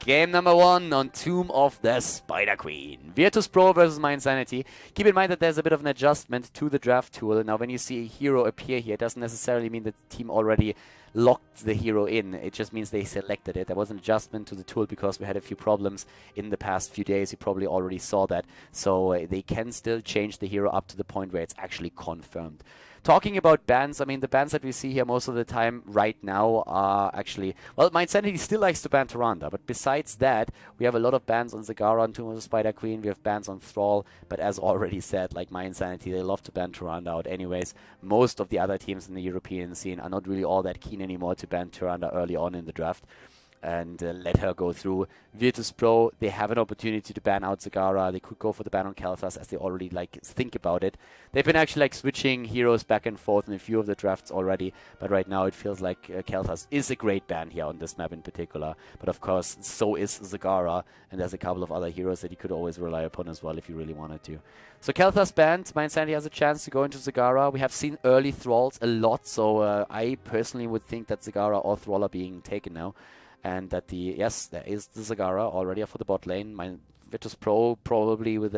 Game number 1 on Tomb of the Spider Queen. Virtus.pro versus mYinsanity. Keep in mind that there's a bit of an adjustment to the draft tool. Now, when you see a hero appear here, it doesn't necessarily mean that the team already locked the hero in. It just means they selected it. There was an adjustment to the tool because we had a few problems in the past few days. You probably already saw that. So they can still change the hero up to the point where it's actually confirmed. Talking about bans, I mean, the bans that we see here most of the time right now are actually... Well, mYinsanity still likes to ban Tyrande, but besides that, we have a lot of bans on Zagara, on Tomb of the Spider Queen, we have bans on Thrall, but as already said, like mYinsanity, they love to ban Tyrande out anyways. Most of the other teams in the European scene are not really all that keen anymore to ban Tyrande early on in the draft and let her go through. Virtus.pro, they have an opportunity to ban out Zagara. They could go for the ban on Kael'thas as they already think about it. They've been actually switching heroes back and forth in a few of the drafts already, but right now it feels like Kael'thas is a great ban here on this map in particular. But of course, so is Zagara, and there's a couple of other heroes that you could always rely upon as well if you really wanted to. So Kael'thas banned, mYinsanity has a chance to go into Zagara. We have seen early Thralls a lot, so I personally would think that Zagara or Thrall are being taken now. And that yes, there is the Zagara already for the bot lane. Virtus.pro probably with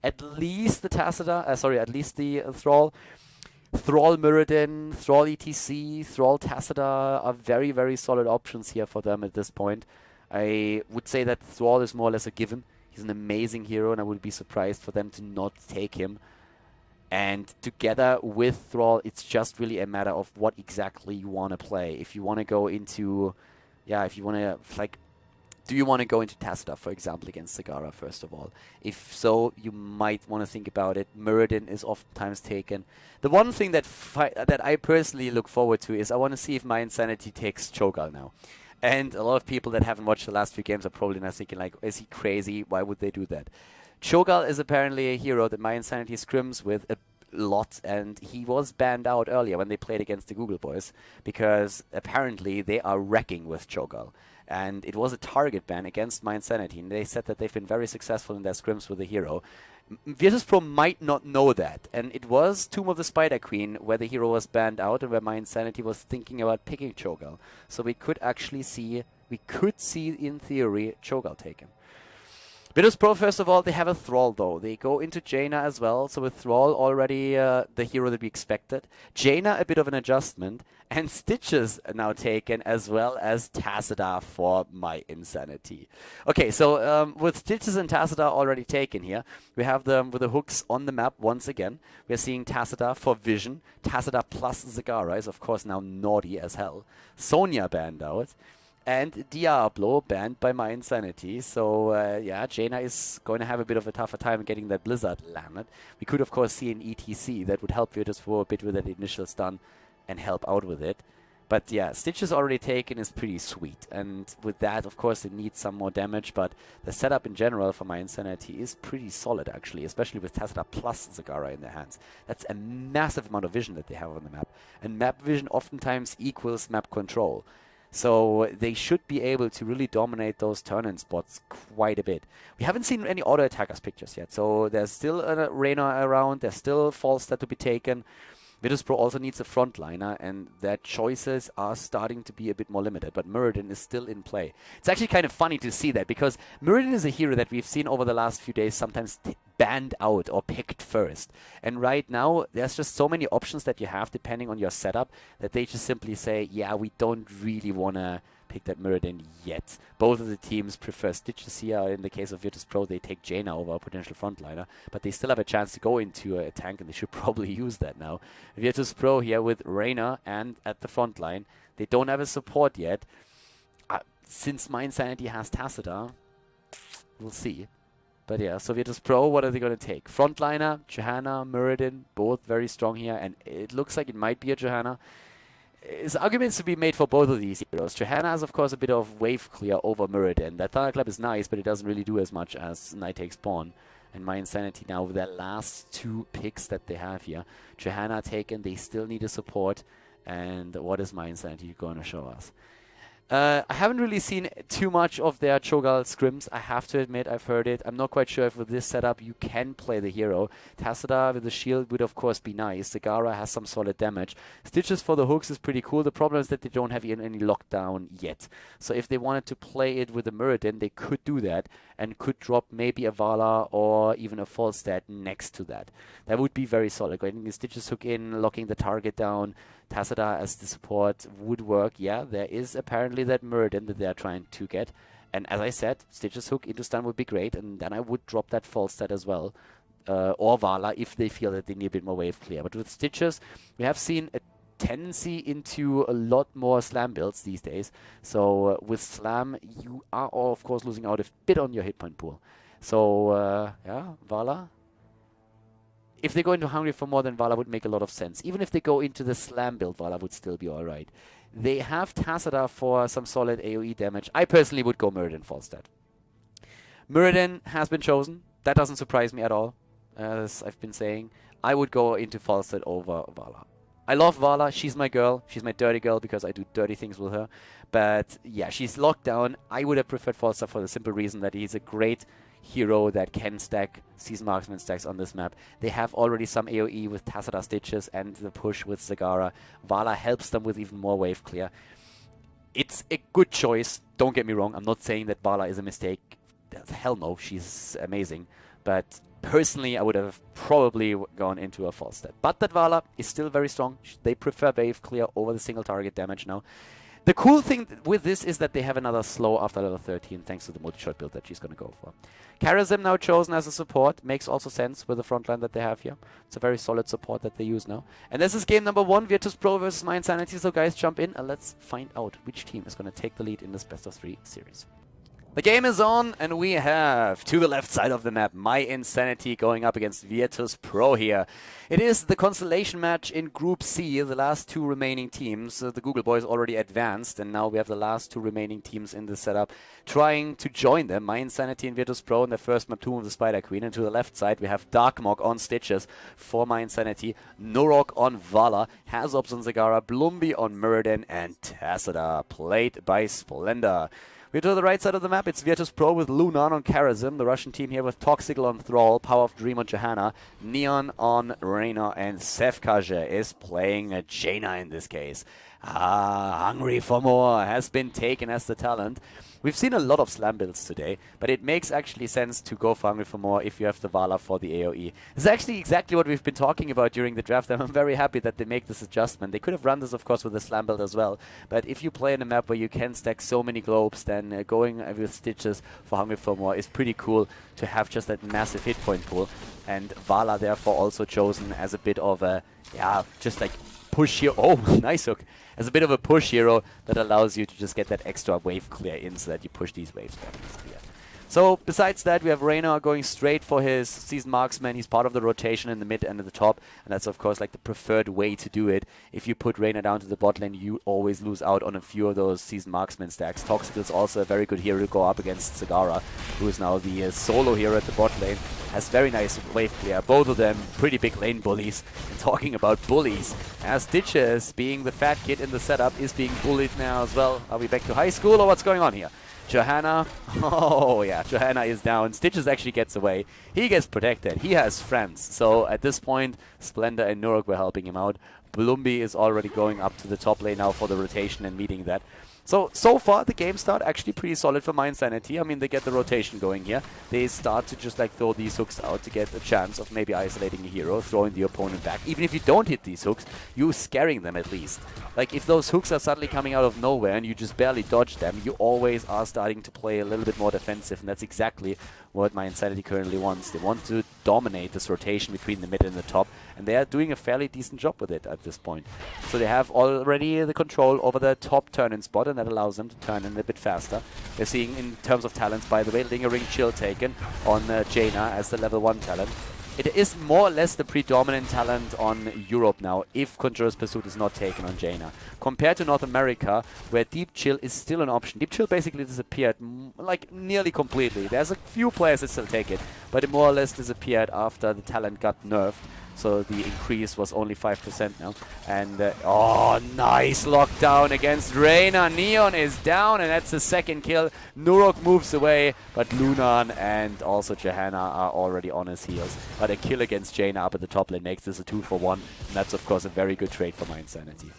at least the at least the Thrall. Thrall Muradin, Thrall ETC, Thrall Tacita are very, very solid options here for them at this point. I would say that Thrall is more or less a given. He's an amazing hero, and I would be surprised for them to not take him. And together with Thrall, it's just really a matter of what exactly you want to play. If you want to go into... Yeah, if you want to, do you want to go into Tacita, for example, against Zagara, first of all? If so, you might want to think about it. Muradin is oftentimes taken. The one thing that I personally look forward to is I want to see if mYinsanity takes Cho'Gall now. And a lot of people that haven't watched the last few games are probably now thinking, like, is he crazy? Why would they do that? Cho'Gall is apparently a hero that mYinsanity scrims with a lot, and he was banned out earlier when they played against the Google boys because apparently they are wrecking with Cho'Gall, and it was a target ban against mYinsanity, and they said that they've been very successful in their scrims with the hero. Virtus.pro might not know that, and it was Tomb of the Spider Queen where the hero was banned out and where mYinsanity was thinking about picking Cho'Gall, so we could see in theory Cho'Gall taken. Virtus.pro, first of all, they have a Thrall, though. They go into Jaina as well, so with Thrall already the hero that we expected. Jaina, a bit of an adjustment, and Stitches now taken, as well as Tacita for mYinsanity. Okay, so with Stitches and Tacita already taken here, we have them with the hooks on the map once again. We're seeing Tacita for Vision. Tacita plus Zagara is, of course, now naughty as hell. Sonya banned out. And Diablo banned by mYinsanity. So, yeah, Jaina is going to have a bit of a tougher time getting that Blizzard landed. We could, of course, see an ETC that would help Virtus for a bit with that initial stun and help out with it. But, yeah, Stitches already taken is pretty sweet. And with that, of course, it needs some more damage. But the setup in general for mYinsanity is pretty solid, actually, especially with Tacita plus Zagara in their hands. That's a massive amount of vision that they have on the map. And map vision oftentimes equals map control. So they should be able to really dominate those turn-in spots quite a bit. We haven't seen any auto-attackers pictures yet, so there's still a Reyna around, there's still Falstad to be taken. Virtus.pro also needs a frontliner, and their choices are starting to be a bit more limited, but Muradin is still in play. It's actually kind of funny to see that, because Muradin is a hero that we've seen over the last few days sometimes banned out or picked first. And right now, there's just so many options that you have depending on your setup that they just simply say, yeah, we don't really want to pick that Muradin yet. Both of the teams prefer Stitches here. In the case of Virtus.pro, they take Jaina over a potential frontliner, but they still have a chance to go into a tank, and they should probably use that now. Virtus.pro here with Reyna and at the front line. They don't have a support yet. Since mYinsanity has Tacita, we'll see. But yeah, so Virtus.pro, what are they going to take? Frontliner, Johanna, Muradin, both very strong here, and it looks like it might be a Johanna. There's arguments to be made for both of these heroes. Johanna has, of course, a bit of wave clear over Muradin. That Thunderclap is nice, but it doesn't really do as much as Knight takes Pawn. And mYinsanity now with their last two picks that they have here. Johanna taken, they still need a support. And what is mYinsanity going to show us? I haven't really seen too much of their Cho'Gall scrims, I have to admit. I've heard it. I'm not quite sure if with this setup you can play the hero. Tassadar with the shield would of course be nice. Zagara has some solid damage. Stitches for the hooks is pretty cool. The problem is that they don't have any lockdown yet. So if they wanted to play it with the Muradin, they could do that and could drop maybe a Vala or even a Falstad next to that. That would be very solid. Getting the Stitches hook in, locking the target down, Tassadar as the support would work. Yeah, there is apparently that Muradin that they are trying to get. And as I said, Stitches hook into stun would be great, and then I would drop that Falstad as well. Or Vala if they feel that they need a bit more wave clear. But with Stitches, we have seen a tendency into a lot more slam builds these days. So with slam, you are of course losing out a bit on your hit point pool. So yeah, Vala. If they go into Hungry for More, then Vala would make a lot of sense. Even if they go into the slam build, Vala would still be alright. They have Tassadar for some solid AoE damage. I personally would go Muradin Falstad. Muradin has been chosen. That doesn't surprise me at all. As I've been saying, I would go into Falstad over Vala. I love Vala. She's my girl. She's my dirty girl because I do dirty things with her. But yeah, she's locked down. I would have preferred Falstad for the simple reason that he's a great hero that can stack Season Marksman stacks on this map. They have already some AoE with Tassadar Stitches and the push with Zagara. Vala helps them with even more wave clear. It's a good choice. Don't get me wrong. I'm not saying that Vala is a mistake. Hell no, she's amazing. But personally, I would have probably gone into a Falstad. But that Vala is still very strong. They prefer wave clear over the single target damage now. The cool thing with this is that they have another slow after level 13 thanks to the multi-shot build that she's going to go for. Karazim now chosen as a support. Makes also sense with the front line that they have here. It's a very solid support that they use now. And this is game number 1, Virtus.pro versus mYinsanity. So guys, jump in and let's find out which team is going to take the lead in this best of 3 series. The game is on, and we have, to the left side of the map, mYinsanity going up against Virtus.pro here. It is the constellation match in Group C, the last 2 remaining teams. The Google Boys already advanced, and now we have the last 2 remaining teams in the setup trying to join them. mYinsanity and Virtus.pro in the first map, Tomb of the Spider Queen. And to the left side, we have Darkmog on Stitches for mYinsanity, Norok on Vala, Hazobs on Zagara, Blumby on Muradin, and Tassadar, played by Splendor. We're to the right side of the map. It's Virtus.pro with Lunan on Karazim. The Russian team here with Toxical on Thrall, Power of Dream on Johanna, Neon on Reina, and Sefkaje is playing a Jaina in this case. Hungry for More has been taken as the talent. We've seen a lot of slam builds today, but it makes actually sense to go for Hungry for More if you have the Vala for the AoE. This is actually exactly what we've been talking about during the draft, and I'm very happy that they make this adjustment. They could have run this, of course, with the slam build as well, but if you play in a map where you can stack so many globes, then going with Stitches for Hungry for More is pretty cool to have just that massive hit point pool. And Vala, therefore, also chosen as a bit of a, yeah, just like push here. Oh, nice hook. As a bit of a push hero that allows you to just get that extra wave clear in so that you push these waves back easily. So besides that, we have Reina going straight for his Seasoned Marksman. He's part of the rotation in the mid and at the top, and that's of course like the preferred way to do it. If you put Reina down to the bot lane, you always lose out on a few of those Seasoned Marksman stacks. Toxical is also a very good hero to go up against Zagara, who is now the solo hero at the bot lane. Has very nice wave clear. Both of them pretty big lane bullies. And talking about bullies, as Stitches, being the fat kid in the setup, is being bullied now as well. Are we back to high school or what's going on here? Johanna, oh yeah, Johanna is down. Stitches actually gets away. He gets protected. He has friends. So at this point, Splendor and Nurok were helping him out. Blumby is already going up to the top lane now for the rotation and meeting that. So far, the game start actually pretty solid for mYinsanity. I mean, they get the rotation going here. They start to just like throw these hooks out to get a chance of maybe isolating a hero, throwing the opponent back. Even if you don't hit these hooks, you're scaring them at least. Like, if those hooks are suddenly coming out of nowhere and you just barely dodge them, you always are starting to play a little bit more defensive, and that's exactly what mYinsanity currently wants. They want to dominate this rotation between the mid and the top, and they are doing a fairly decent job with it at this point. So they have already the control over the top turn-in spot, and that allows them to turn in a bit faster. They're seeing, in terms of talents, by the way, Lingering Chill taken on Jaina as the level 1 talent. It is more or less the predominant talent on Europe now, if Conjurer's Pursuit is not taken on Jaina. Compared to North America, where Deep Chill is still an option. Deep Chill basically disappeared, like, nearly completely. There's a few players that still take it, but it more or less disappeared after the talent got nerfed. so the increase was only 5% now. And oh, nice lockdown against Reyna. Neon is down, and that's the second kill. Nurok moves away, but Lunan and also Johanna are already on his heels. But a kill against Jaina up at the top lane makes this a 2-for-1, and that's of course a very good trade for mYinsanity.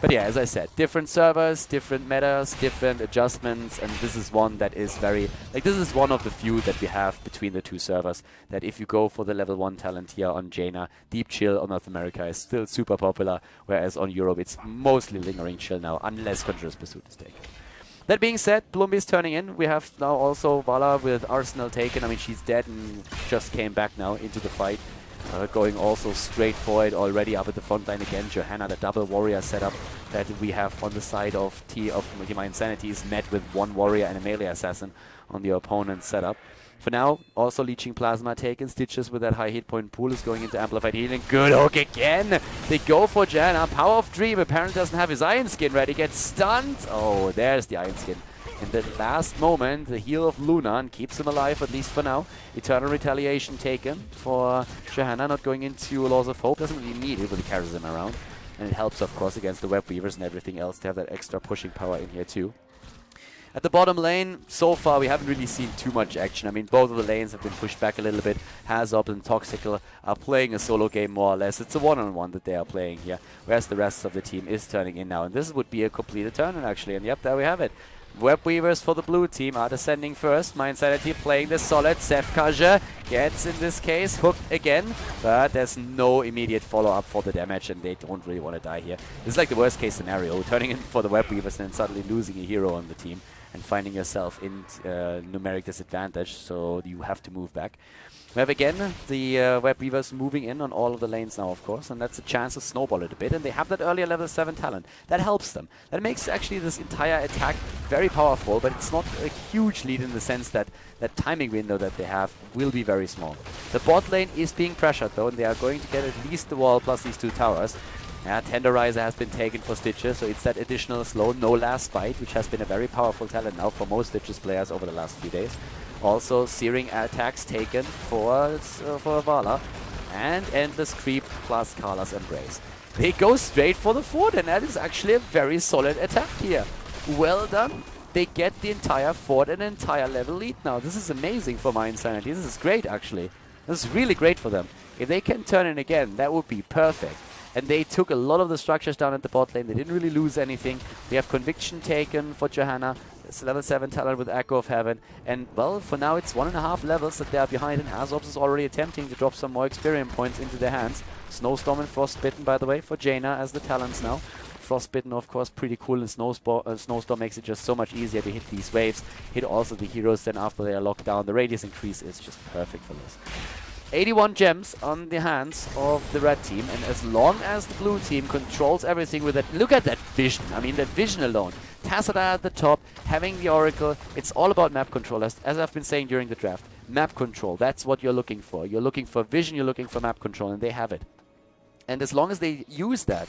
But yeah, as I said, different servers, different metas, different adjustments, and this is one that is very, like, this is one of the few that we have between the two servers, that if you go for the level 1 talent here on Jaina, Deep Chill on North America is still super popular, whereas on Europe it's mostly lingering chill now, unless Conjurer's Pursuit is taken. That being said, Blumby is turning in. We have now also Vala with Arsenal taken. I mean, she's dead and just came back now into the fight. Going also straight for it already up at the front line again. Johanna, the double warrior setup that we have on the side of mYinsanity is met with one warrior and a melee assassin on the opponent's setup. For now, also leeching plasma taken. Stitches with that high hit point pool is going into amplified healing. Good hook again. They go for Johanna. Power of Dream apparently doesn't have his Iron Skin ready. Gets stunned. Oh, there's the Iron Skin. In the last moment, the heal of Lunan keeps him alive, at least for now. Eternal Retaliation taken for Johanna, not going into Laws of Hope. Doesn't really need it, but he carries him around. And it helps, of course, against the Web Weavers and everything else to have that extra pushing power in here too. At the bottom lane, so far we haven't really seen too much action. I mean, both of the lanes have been pushed back a little bit. Hazop and Toxical are playing a solo game more or less. It's a one-on-one that they are playing here, whereas the rest of the team is turning in now. And this would be a completed turn, actually. And yep, there we have it. Web Weavers for the blue team are descending first. mYinsanity playing the solid. Sefkaja gets, in this case, hooked again. But there's no immediate follow-up for the damage, and they don't really want to die here. This is like the worst-case scenario. Turning in for the Web Weavers and then suddenly losing a hero on the team and finding yourself in numeric disadvantage, so you have to move back. We have again the Web Weavers moving in on all of the lanes now, of course, and that's a chance to snowball it a bit, and they have that earlier level 7 talent. That helps them. That makes actually this entire attack very powerful, but it's not a huge lead in the sense that that timing window that they have will be very small. The bot lane is being pressured though, and they are going to get at least the wall plus these 2 towers. Tenderizer has been taken for Stitches, so it's that additional slow, no last bite, which has been a very powerful talent now for most Stitches players over the last few days. Also, Searing attacks taken for Vala, and Endless Creep plus Karla's Embrace. They go straight for the fort, and that is actually a very solid attack here. Well done. They get the entire fort and entire level lead now. This is amazing for mYinsanity. This is great, actually. This is really great for them. If they can turn in again, that would be perfect. And they took a lot of the structures down at the bot lane. They didn't really lose anything. We have Conviction taken for Johanna. It's level 7 talent with Echo of Heaven. And, well, for now it's 1.5 levels that they are behind. And Hazops is already attempting to drop some more experience points into their hands. Snowstorm and Frostbitten, by the way, for Jaina as the talents now. Frostbitten, of course, pretty cool, and Snowstorm makes it just so much easier to hit these waves. Hit also the heroes then after they are locked down. The radius increase is just perfect for this. 81 gems on the hands of the red team, and as long as the blue team controls everything with that, look at that vision. I mean, that vision alone. Tassadar at the top, having the Oracle, it's all about map control, as I've been saying during the draft. Map control, that's what you're looking for. You're looking for vision, you're looking for map control, and they have it. And as long as they use that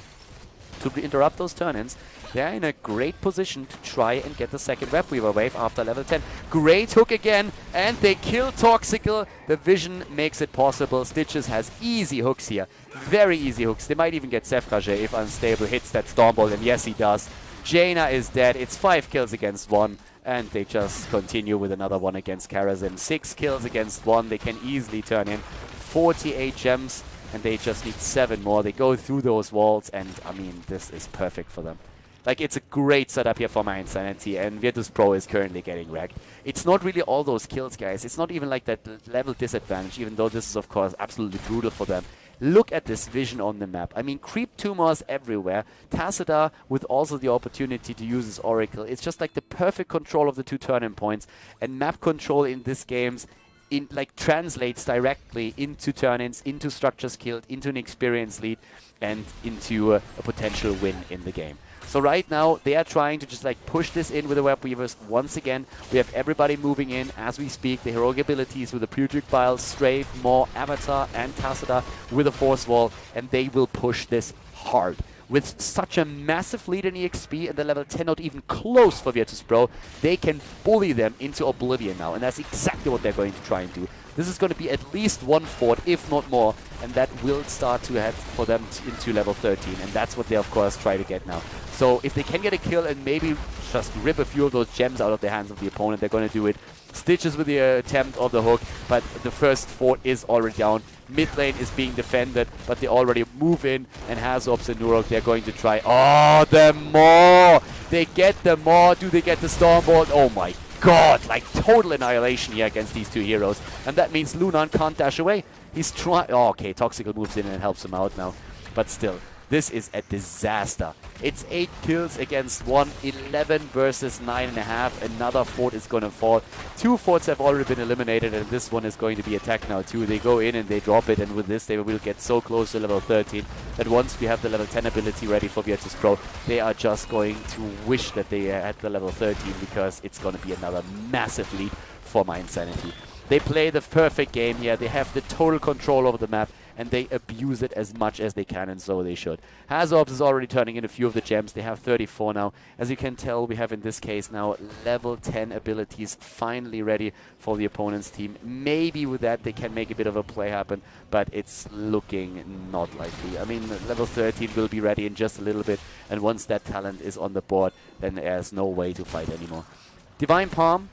to interrupt those turn-ins, they're in a great position to try and get the second Web Weaver wave after level 10. Great hook again, and they kill Toxical. The vision makes it possible. Stitches has easy hooks here. Very easy hooks. They might even get Sefkaje if Unstable hits that Stormbolt, and yes, he does. Jaina is dead. It's 5 kills against 1, and they just continue with another one against Karazin. 6 kills against 1. They can easily turn in 48 gems, and they just need 7 more. They go through those walls, and I mean, this is perfect for them. Like, it's a great setup here for mYinsanity, and Virtus.pro is currently getting wrecked. It's not really all those kills, guys. It's not even like that level disadvantage, even though this is, of course, absolutely brutal for them. Look at this vision on the map. I mean, creep tumors everywhere. Tassadar with also the opportunity to use his Oracle. It's just like the perfect control of the 2 turn-in points, and map control in this games translates directly into turn-ins, into structures killed, into an experience lead, and into a potential win in the game. So right now, they are trying to just like push this in with the Web Weavers. Once again, we have everybody moving in as we speak. The heroic abilities with the Putrid Bile, Strafe, Maw, Avatar, and Tassadar with a Force Wall, and they will push this hard. With such a massive lead in EXP and the level 10 not even close for Virtus.pro, they can bully them into oblivion now, and that's exactly what they're going to try and do. This is going to be at least one fort, if not more, and that will start to head for them into level 13, and that's what they, of course, try to get now. So if they can get a kill and maybe just rip a few of those gems out of the hands of the opponent, they're going to do it. Stitches with the attempt of the hook, but the first fort is already down. Mid lane is being defended, but they already move in, and Hazops and Nurok, they're going to try. Oh, the Maw! They get the Maw. Do they get the Stormbolt? Oh my god, like total annihilation here against these two heroes. And that means Lunan can't dash away. He's trying. Oh, okay, Toxical moves in and helps him out now. But still, this is a disaster. It's 8 kills against 1, 11 versus 9.5. Another fort is going to fall. 2 forts have already been eliminated, and this one is going to be attacked now too. They go in and they drop it, and with this they will get so close to level 13 that once we have the level 10 ability ready for Virtus Pro, they are just going to wish that they had the level 13, because it's going to be another massive lead for mYinsanity. They play the perfect game here. They have the total control over the map, and they abuse it as much as they can, and so they should. Hazops is already turning in a few of the gems. They have 34 now. As you can tell, we have in this case now level 10 abilities finally ready for the opponent's team. Maybe with that they can make a bit of a play happen, but it's looking not likely. I mean, level 13 will be ready in just a little bit, and once that talent is on the board, then there's no way to fight anymore. Divine Palm.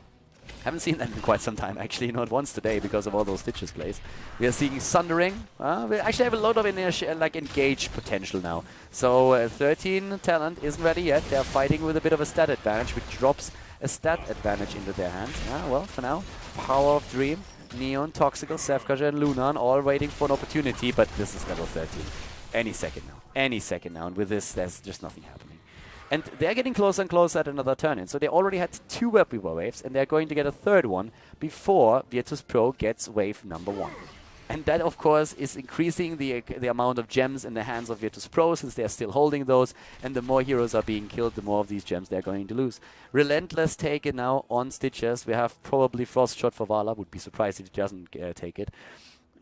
Haven't seen that in quite some time, actually, not once today, because of all those Stitches plays. We are seeing Sundering. We actually have a lot of engage potential now. So 13 talent isn't ready yet. They're fighting with a bit of a stat advantage, which drops a stat advantage into their hands. Well, for now, Power of Dream, Neon, Toxical, Sefkaja, and Lunan all waiting for an opportunity, but this is level 13. Any second now. Any second now. And with this, there's just nothing happening. And they're getting closer and closer at another turn-in. So they already had 2 web weaver waves, and they're going to get a 3rd one before Virtus Pro gets wave number 1. And that, of course, is increasing the amount of gems in the hands of Virtus Pro, since they're still holding those. And the more heroes are being killed, the more of these gems they're going to lose. Relentless take it now on Stitches. We have probably Frost Shot for Vala. Would be surprised if he doesn't take it.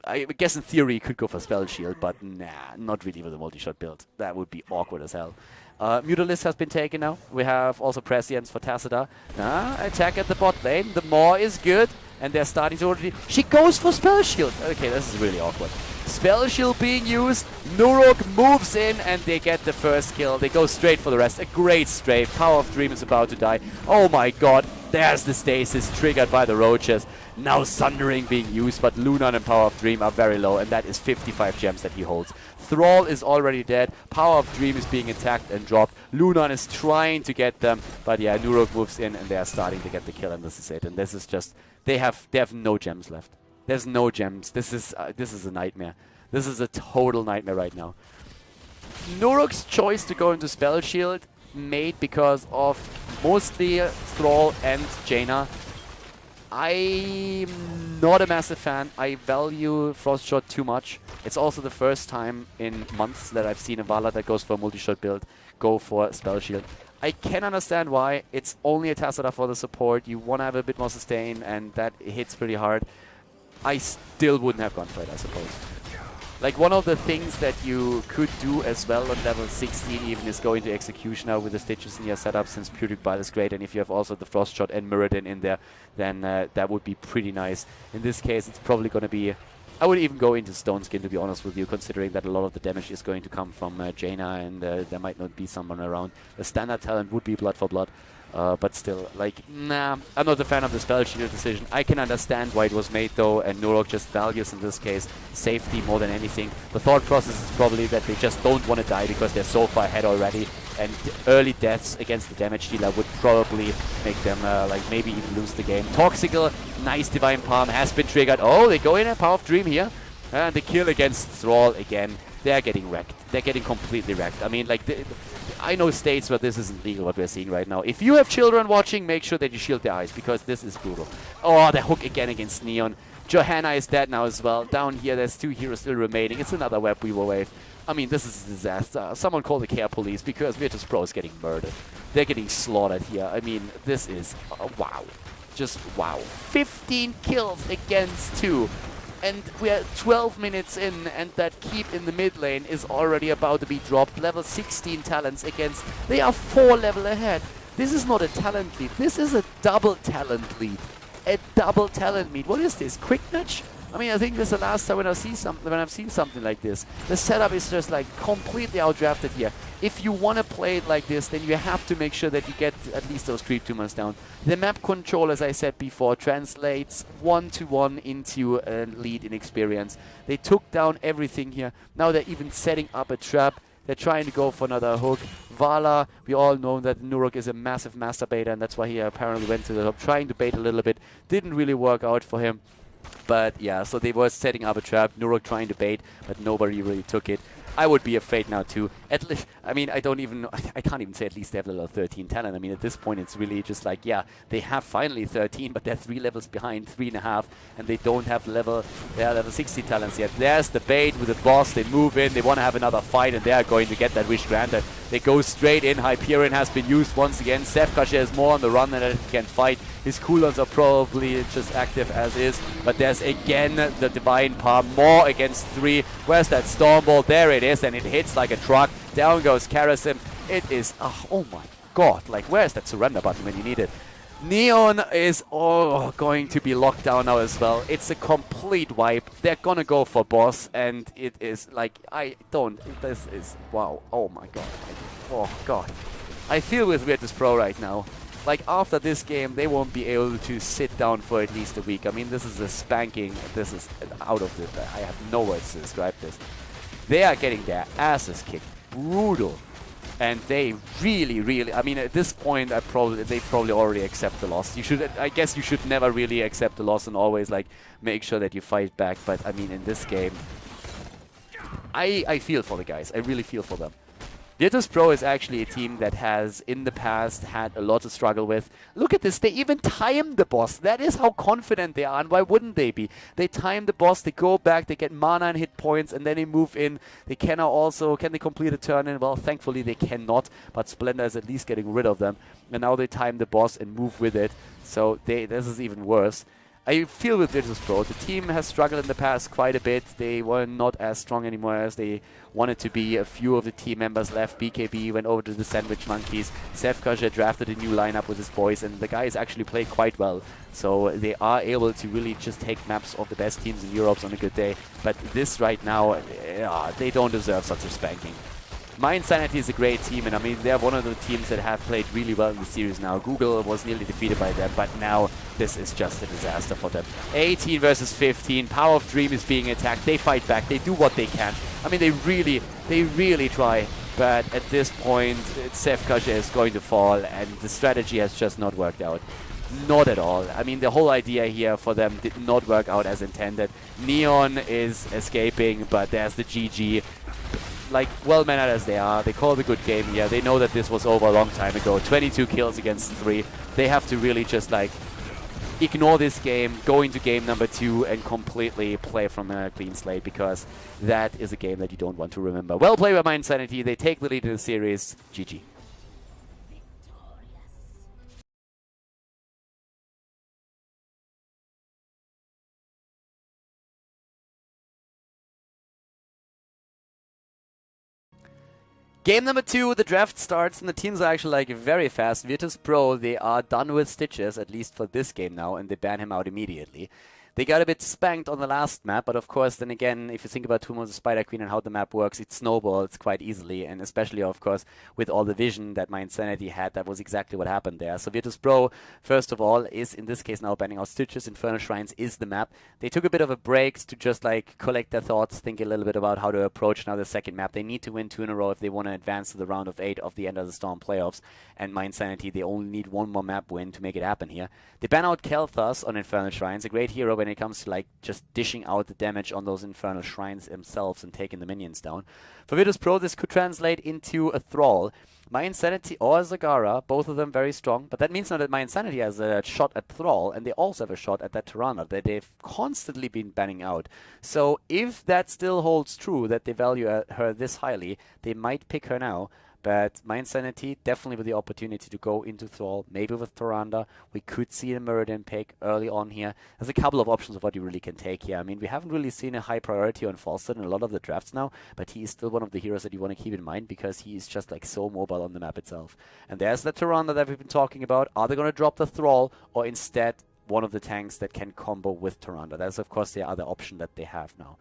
I guess in theory he could go for Spell Shield, but nah, not really with a multi-shot build. That would be awkward as hell. Mutalis has been taken now. We have also Prescience for Tacita. Attack at the bot lane. The Maw is good, and they're starting to already... She goes for Spell Shield! Okay, this is really awkward. Spell Shield being used. Nurok moves in, and they get the first kill. They go straight for the rest. A great strafe. Power of Dream is about to die. Oh my god. There's the stasis triggered by the roaches. Now Sundering being used, but Lunan and Power of Dream are very low, and that is 55 gems that he holds. Thrall is already dead. Power of Dream is being attacked and dropped. Lunan is trying to get them, but yeah, Nurok moves in, and they are starting to get the kill, and this is it. And this is just... They have no gems left. There's no gems. This is a nightmare. This is a total nightmare right now. Nurok's choice to go into Spell Shield made because of mostly Thrall and Jaina. I'm not a massive fan. I value Frost Shot too much. It's also the first time in months that I've seen a Vala that goes for a multi-shot build go for Spell Shield. I can understand why. It's only a Tacita for the support. You want to have a bit more sustain, and that hits pretty hard. I still wouldn't have gone for it, I suppose. Like, one of the things that you could do as well on level 16 even is go into Executioner with the Stitches in your setup, since Puric Bile is great, and if you have also the Frost Shot and Mirrodin in there, then that would be pretty nice. In this case, it's probably going to be... I would even go into Stone Skin, to be honest with you, considering that a lot of the damage is going to come from Jaina, and there might not be someone around. The standard talent would be Blood for Blood. But still, like, nah, I'm not a fan of the Spell Shield decision. I can understand why it was made, though, and Nurok just values, in this case, safety more than anything. The thought process is probably that they just don't want to die because they're so far ahead already, and early deaths against the damage dealer would probably make them, like, maybe even lose the game. Toxical, nice Divine Palm has been triggered. Oh, they go in a Power of Dream here, and the kill against Thrall again. They're getting wrecked. They're getting completely wrecked. I mean, like, I know states where this isn't legal, what we're seeing right now. If you have children watching, make sure that you shield their eyes, because this is brutal. Oh, the hook again against Neon. Johanna is dead now as well. Down here, there's 2 heroes still remaining. It's another web weaver wave. I mean, this is a disaster. Someone call the care police, because Virtus Pro is getting murdered. They're getting slaughtered here. I mean, this is... wow. Just wow. 15 kills against 2. And we're 12 minutes in, and that keep in the mid lane is already about to be dropped. Level 16 talents against... They are 4 level ahead. This is not a talent lead. This is a double talent lead. a double talent meet. What is this? Quick nudge? I mean, I think this is the last time when I've seen something like this. The setup is just like completely outdrafted here. If you want to play it like this, then you have to make sure that you get at least those creep tumors down. The map control, as I said before, translates 1-to-1 into a lead in experience. They took down everything here. Now they're even setting up a trap. They're trying to go for another hook. Vala, we all know that Nurok is a massive master baiter, and that's why he apparently went to the top, trying to bait a little bit. Didn't really work out for him. But yeah, so they were setting up a trap, Nurok trying to bait, but nobody really took it. I would be afraid now too. At least, I mean, I can't even say at least they have level 13 talent. I mean, at this point, it's really just like, yeah, they have finally 13, but they're 3 levels behind, 3.5, and they don't have level 60 talents yet. There's the bait with the boss. They move in, they want to have another fight, and they are going to get that wish granted. They go straight in. Hyperion has been used once again. Sefkash is more on the run than he can fight. His cooldowns are probably just active as is, but there's again the Divine Palm, more against 3. Where's that Storm Ball? There it is, and it hits like a truck. Down goes Karasim. It is, oh my god, like where's that surrender button when you need it? Neon is going to be locked down now as well. It's a complete wipe. They're gonna go for boss, and it is like, this is, wow, oh my god. Oh god. I feel with Virtus Pro right now. Like, after this game, they won't be able to sit down for at least a week. I mean, this is a spanking. This is out of the... I have no words to describe this. They are getting their asses kicked. Brutal. And they really... I mean, at this point, they probably already accept the loss. I guess you should never really accept the loss and always, like, make sure that you fight back. But, I mean, in this game, I feel for the guys. I really feel for them. Virtus Pro is actually a team that has, in the past, had a lot to struggle with. Look at this, they even time the boss. That is how confident they are, and why wouldn't they be? They time the boss, they go back, they get mana and hit points, and then they move in. They can they complete a turn in? Well, thankfully they cannot, but Splendor is at least getting rid of them. And now they time the boss and move with it, so this is even worse. I feel with Virtus Pro, the team has struggled in the past quite a bit. They were not as strong anymore as they wanted to be. A few of the team members left. BKB went over to the Sandwich Monkeys. Sefkash drafted a new lineup with his boys, and the guys actually played quite well. So they are able to really just take maps of the best teams in Europe on a good day. But this right now, they don't deserve such a spanking. mYinsanity is a great team, and I mean, they're one of the teams that have played really well in the series now. Google was nearly defeated by them, but now this is just a disaster for them. 18 versus 15. Power of Dream is being attacked. They fight back. They do what they can. I mean, they really try. But at this point, Sefkash is going to fall, and the strategy has just not worked out. Not at all. I mean, the whole idea here for them did not work out as intended. Neon is escaping, but there's the GG. Like, well-mannered as they are, they called a good game here. They know that this was over a long time ago. 22 kills against 3. They have to really just, like, ignore this game, go into game number 2, and completely play from a clean slate, because that is a game that you don't want to remember. Well played by mYinsanity. They take the lead in the series. GG. Game number 2, the draft starts, and the teams are actually like very fast. Virtus Pro, they are done with Stitches, at least for this game now, and they ban him out immediately. They got a bit spanked on the last map, but of course, then again, if you think about Tomb of the Spider Queen and how the map works, it snowballs quite easily, and especially, of course, with all the vision that mYinsanity had, that was exactly what happened there. So Virtus Pro, first of all, is in this case now banning out Stitches. Infernal Shrines is the map. They took a bit of a break to just like collect their thoughts, think a little bit about how to approach now the second map. They need to win 2 in a row if they want to advance to the round of 8 of the End of the Storm playoffs, and mYinsanity, they only need 1 more map win to make it happen here. They ban out Khaldor on Infernal Shrines, a great hero when it comes to like just dishing out the damage on those Infernal Shrines themselves and taking the minions down. For Virtus Pro, this could translate into a Thrall. mYinsanity or Zagara, both of them very strong, but that means now that mYinsanity has a shot at Thrall, and they also have a shot at that Tirana that they've constantly been banning out. So if that still holds true, that they value her this highly, they might pick her now. But mYinsanity, definitely with the opportunity to go into Thrall, maybe with Tyrande. We could see a Muradin pick early on here. There's a couple of options of what you really can take here. I mean, we haven't really seen a high priority on Falstad in a lot of the drafts now, but he is still one of the heroes that you want to keep in mind, because he is just like so mobile on the map itself. And there's the Tyrande that we've been talking about. Are they going to drop the Thrall, or instead one of the tanks that can combo with Tyrande. That's, of course, the other option that they have now.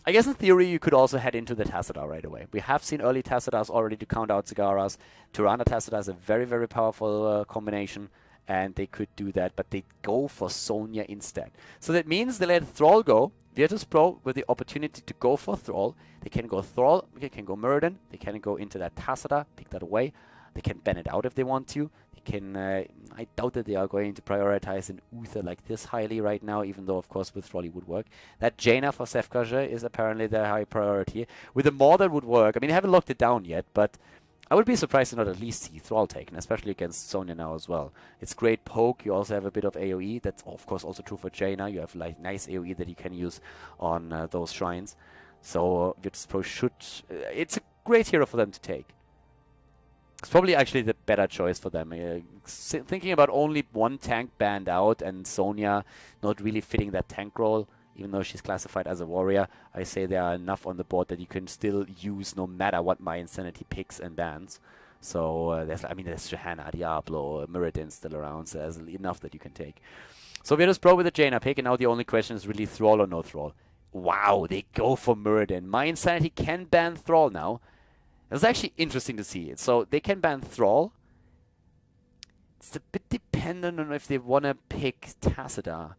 I guess in theory, you could also head into the Tassadar right away. We have seen early Tassadars already to count out Zagaras. Tyrande Tassadar is a very, very powerful combination, and they could do that, but they go for Sonya instead. So that means they let Thrall go. Virtus Pro with the opportunity to go for Thrall. They can go Thrall, they can go Muradin, they can go into that Tassadar, pick that away. They can ban it out if they want to. They can, I doubt that they are going to prioritize an Uther like this highly right now, even though, of course, with Thrall would work. That Jaina for Sefkaja is apparently their high priority. With a Maw that would work. I mean, I haven't locked it down yet, but I would be surprised to not at least see Thrall taken, especially against Sonya now as well. It's great poke. You also have a bit of AoE. That's, of course, also true for Jaina. You have like nice AoE that you can use on those shrines. So Virtus Pro should... it's a great hero for them to take. It's probably actually the better choice for them. Thinking about only one tank banned out and Sonya not really fitting that tank role, even though she's classified as a warrior, I say there are enough on the board that you can still use no matter what mYinsanity picks and bans. So there's Johanna, Diablo, Muradin still around, so there's enough that you can take. So Virtus Pro with the Jaina pick, and now the only question is really Thrall or no Thrall. Wow, they go for Muradin. mYinsanity can ban Thrall now. It's actually interesting to see it. So they can ban Thrall. It's a bit dependent on if they want to pick Tassadar.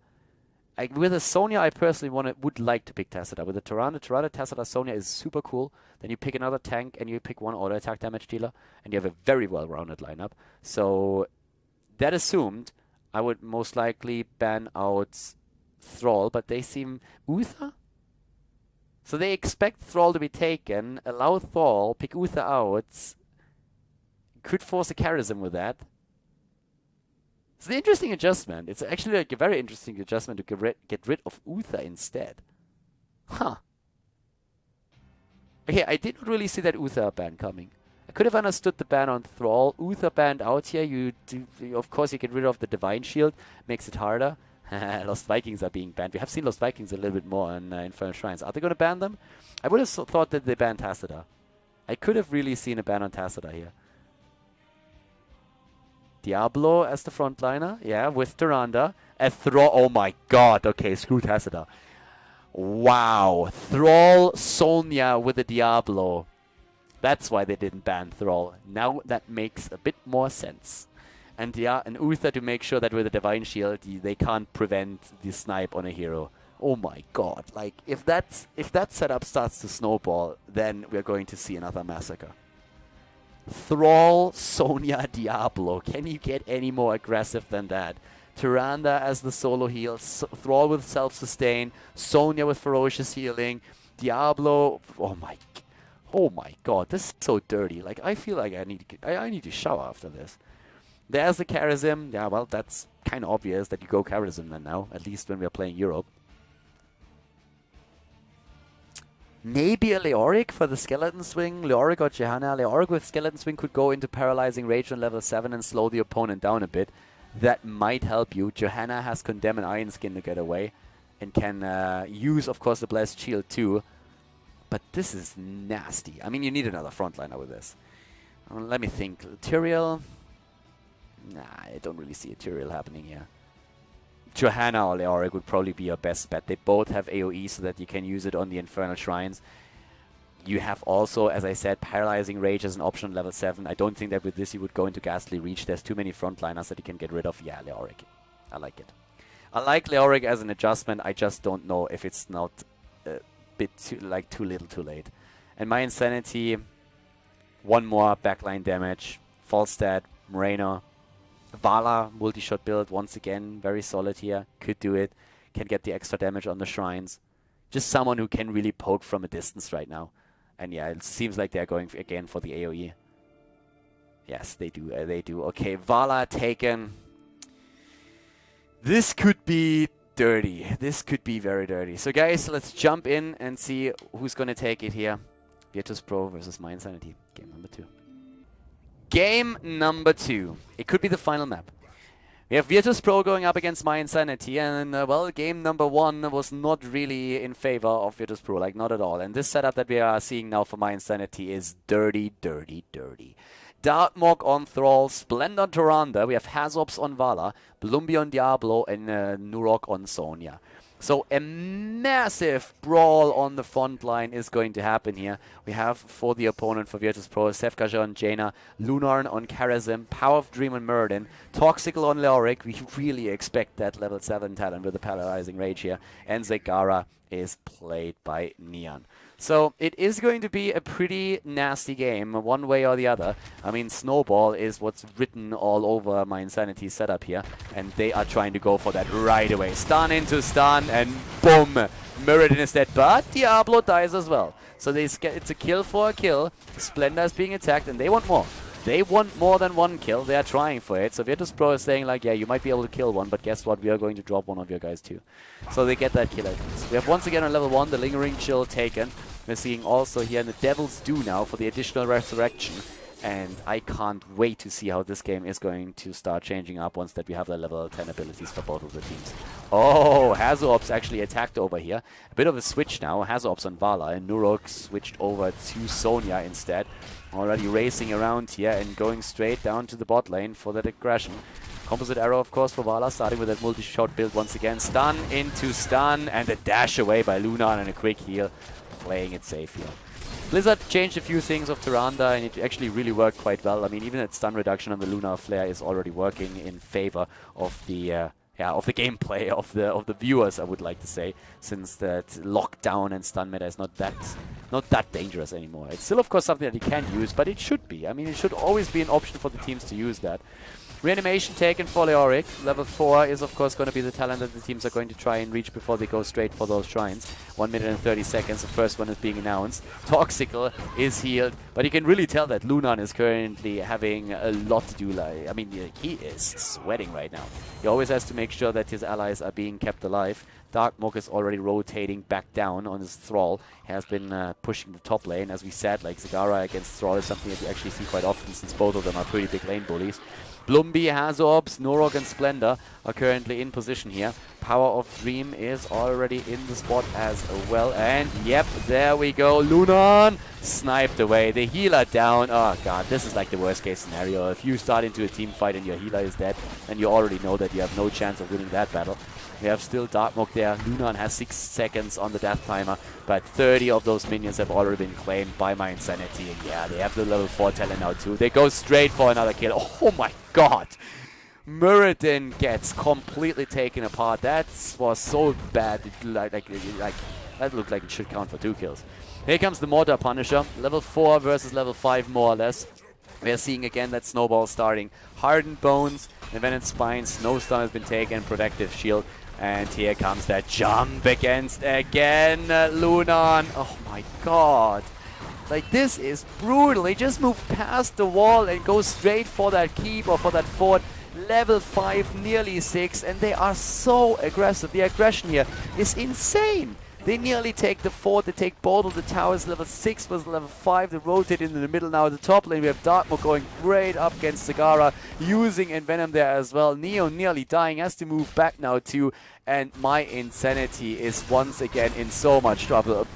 With a Sonya, I personally would like to pick Tassadar. With a Tyrande, Tassadar, Sonya is super cool. Then you pick another tank and you pick one auto attack damage dealer, and you have a very well-rounded lineup. So that assumed, I would most likely ban out Thrall, but they seem Uther. So they expect Thrall to be taken, allow Thrall, pick Uther out, could force a charism with that. It's an interesting adjustment. It's actually like a very interesting adjustment to get rid of Uther instead. Huh. Okay, I did not really see that Uther ban coming. I could have understood the ban on Thrall. Uther banned out here. Of course, you get rid of the Divine Shield, makes it harder. Lost Vikings are being banned. We have seen Lost Vikings a little bit more on Infernal Shrines. Are they going to ban them? I would have thought that they banned Tassadar. I could have really seen a ban on Tassadar here. Diablo as the frontliner. Yeah, with Tyrande. A Thrall. Oh my god. Okay, screw Tassadar. Wow. Thrall Sonya with a Diablo. That's why they didn't ban Thrall. Now that makes a bit more sense. And yeah, and Uther to make sure that with the Divine Shield, they can't prevent the snipe on a hero. Oh my god. Like, if that setup starts to snowball, then we're going to see another massacre. Thrall, Sonya, Diablo. Can you get any more aggressive than that? Tyrande as the solo heal, Thrall with self-sustain, Sonya with ferocious healing, Diablo. Oh my god, this is so dirty. Like, I feel like I need to shower after this. There's the charism. Yeah, well, that's kind of obvious that you go charism then now, at least when we're playing Europe. Maybe a Leoric for the Skeleton Swing. Leoric or Johanna. Leoric with Skeleton Swing could go into Paralyzing Rage on level 7 and slow the opponent down a bit. That might help you. Johanna has Condemn and Iron Skin to get away, and can use, of course, the Blessed Shield too. But this is nasty. I mean, you need another frontliner with this. Let me think. Tyrael. Nah, I don't really see a Tyrael happening here. Johanna or Leoric would probably be your best bet. They both have AoE so that you can use it on the Infernal Shrines. You have also, as I said, Paralyzing Rage as an option on level 7. I don't think that with this you would go into Ghastly Reach. There's too many frontliners that you can get rid of. Yeah, Leoric. I like it. I like Leoric as an adjustment. I just don't know if it's not a bit too little too late. And mYinsanity, one more backline damage. Falstad, Moreno. Vala, multi-shot build, once again, very solid here. Could do it. Can get the extra damage on the shrines. Just someone who can really poke from a distance right now. And yeah, it seems like they're going again for the AoE. Yes, they do. They do. Okay, Vala taken. This could be dirty. This could be very dirty. So guys, let's jump in and see who's going to take it here. Virtus Pro versus mYinsanity. Game number 2. Game number 2. It could be the final map. We have Virtus Pro going up against mYinsanity, and well, game number 1 was not really in favor of Virtus Pro, like not at all. And this setup that we are seeing now for mYinsanity is dirty, dirty, dirty. Dartmok on Thrall, Splendor on Tyrande, we have Hazops on Vala, Blumbi on Diablo, and Nurok on Sonya. So a massive brawl on the front line is going to happen here. We have for the opponent for Virtus.pro, Sefkaja on Jaina, Lunarn on Karazim, Power of Dream on Muradin, Toxical on Leoric. We really expect that level 7 talent with the Paralyzing Rage here. And Zegara is played by Neon. So it is going to be a pretty nasty game, one way or the other. I mean, Snowball is what's written all over mYinsanity setup here, and they are trying to go for that right away. Stun into stun, and boom! Muradin is dead, but Diablo dies as well. So it's a kill for a kill. Splendor is being attacked, and they want more. They want more than one kill. They are trying for it. So Virtus.pro is saying like, yeah, you might be able to kill one, but guess what? We are going to drop one of your guys too. So they get that kill at least. We have once again on level 1 the Lingering Chill taken. We're seeing also here the Devil's Due now for the additional resurrection. And I can't wait to see how this game is going to start changing up once that we have the level 10 abilities for both of the teams. Oh, Hazops actually attacked over here. A bit of a switch now. Hazops on Vala and Nurok switched over to Sonya instead. Already racing around here and going straight down to the bot lane for that aggression. Composite arrow, of course, for Vala, starting with that multi-shot build once again. Stun into stun and a dash away by Lunar and a quick heal. Playing it safe here. Blizzard changed a few things of Tyrande, and it actually really worked quite well. I mean, even that stun reduction on the Lunar Flare is already working in favor of the gameplay of the viewers, I would like to say, since that lockdown and stun meta is not that dangerous anymore. It's still, of course, something that you can use, but it should be. I mean, it should always be an option for the teams to use that. Reanimation taken for Leoric. Level 4 is, of course, going to be the talent that the teams are going to try and reach before they go straight for those shrines. 1 minute and 30 seconds. The first one is being announced. Toxical is healed, but you can really tell that Lunan is currently having a lot to do. I mean, he is sweating right now. He always has to make sure that his allies are being kept alive. Darkmok is already rotating back down on his Thrall. He has been pushing the top lane. As we said, like Zegara against Thrall is something that you actually see quite often since both of them are pretty big lane bullies. Blumbi, Hazops, Nurok and Splendor are currently in position here. Power of Dream is already in the spot as well. And yep, there we go. Lunan sniped away. The healer down. Oh god, this is like the worst case scenario. If you start into a team fight and your healer is dead, then you already know that you have no chance of winning that battle. We have still Dartmok there. Lunan has 6 seconds on the death timer, but 30 of those minions have already been claimed by mYinsanity. And yeah, they have the level 4 talent now too. They go straight for another kill. Oh my god! Muradin gets completely taken apart. That was so bad. That looked like it should count for 2 kills. Here comes the Mortar Punisher. Level 4 versus level 5 more or less. We are seeing again that Snowball starting. Hardened Bones, Envenomed Spine, Snowstorm has been taken, Protective Shield. And here comes that jump against again Lunan. Oh my god. Like, this is brutal. They just move past the wall and go straight for that keep or for that fort. Level 5, nearly 6, and they are so aggressive. The aggression here is insane. They nearly take the fort, they take both of the towers. Level 6 was level 5, they rotate into the middle now at the top lane. We have Dartmouth going great up against Zegara, using Envenom there as well. Neo nearly dying, has to move back now too. And mYinsanity is once again in so much trouble.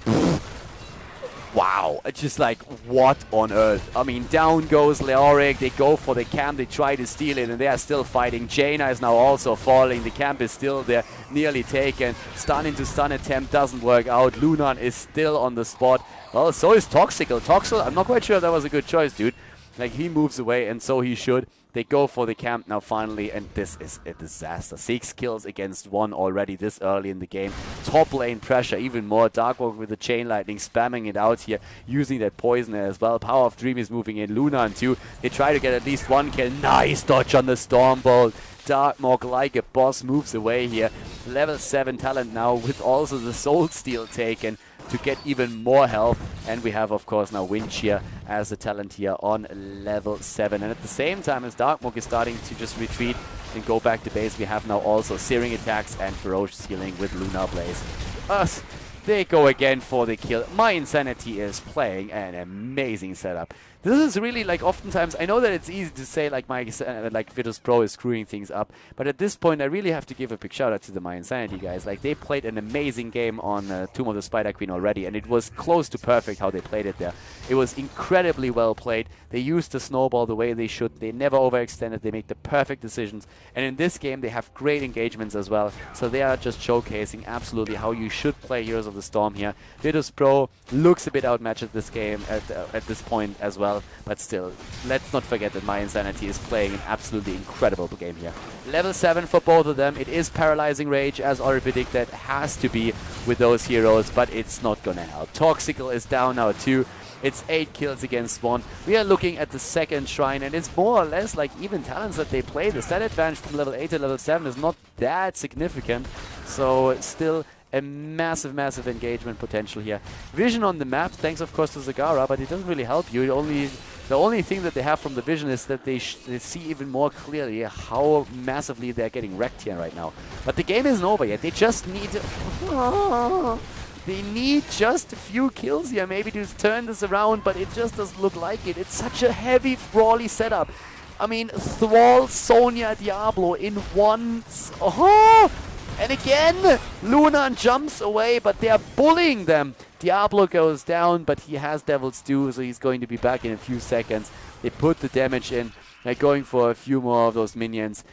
Wow, it's just like, what on earth? I mean, down goes Leoric, they go for the camp, they try to steal it, and they are still fighting. Jaina is now also falling, the camp is still there, nearly taken. Stun into stun attempt doesn't work out. Lunan is still on the spot. Well, so is Toxical. Toxical, I'm not quite sure that was a good choice, dude. Like, he moves away, and so he should. They go for the camp now finally, and this is a disaster. 6 kills against 1 already this early in the game. Top lane pressure even more. Darkwalk with the Chain Lightning spamming it out here, using that poison as well. Power of Dream is moving in. Lunan too. They try to get at least 1 kill. Nice dodge on the Stormbolt. Darkmok, like a boss, moves away here. Level 7 talent now with also the Soul Steal taken to get even more health. And we have, of course, now Windcheer as the talent here on level 7. And at the same time as Darkmok is starting to just retreat and go back to base, we have now also Searing Attacks and Ferocious Healing with Lunar Blaze. They go again for the kill. mYinsanity is playing an amazing setup. This is really like oftentimes, I know that it's easy to say like like Virtus Pro is screwing things up, but at this point I really have to give a big shout out to the mYinsanity guys. Like they played an amazing game on Tomb of the Spider Queen already, and it was close to perfect how they played it there. It was incredibly well played. They used the snowball the way they should. They never overextended. They made the perfect decisions. And in this game, they have great engagements as well. So they are just showcasing absolutely how you should play Heroes of the Storm here. Virtus Pro looks a bit outmatched at this game at this point as well. But still, let's not forget that mYinsanity is playing an absolutely incredible game here. Level 7 for both of them. It is Paralyzing Rage, as already predicted. Has to be with those heroes, but it's not gonna help. Toxical is down now too. It's 8 kills against 1. We are looking at the second shrine, and it's more or less like even talents that they play. The stat advantage from level 8 to level 7 is not that significant. So still a massive, massive engagement potential here. Vision on the map, thanks of course to Zagara, but it doesn't really help you. The only thing that they have from the vision is that they see even more clearly how massively they're getting wrecked here right now. But the game isn't over yet. They just need to... They need just a few kills here, maybe to turn this around, but it just doesn't look like it. It's such a heavy, brawly setup. I mean, Thrall, Sonya, Diablo in one... Oh! And again, Lunan jumps away, but they are bullying them. Diablo goes down, but he has Devil's Due, so he's going to be back in a few seconds. They put the damage in. They're going for a few more of those minions.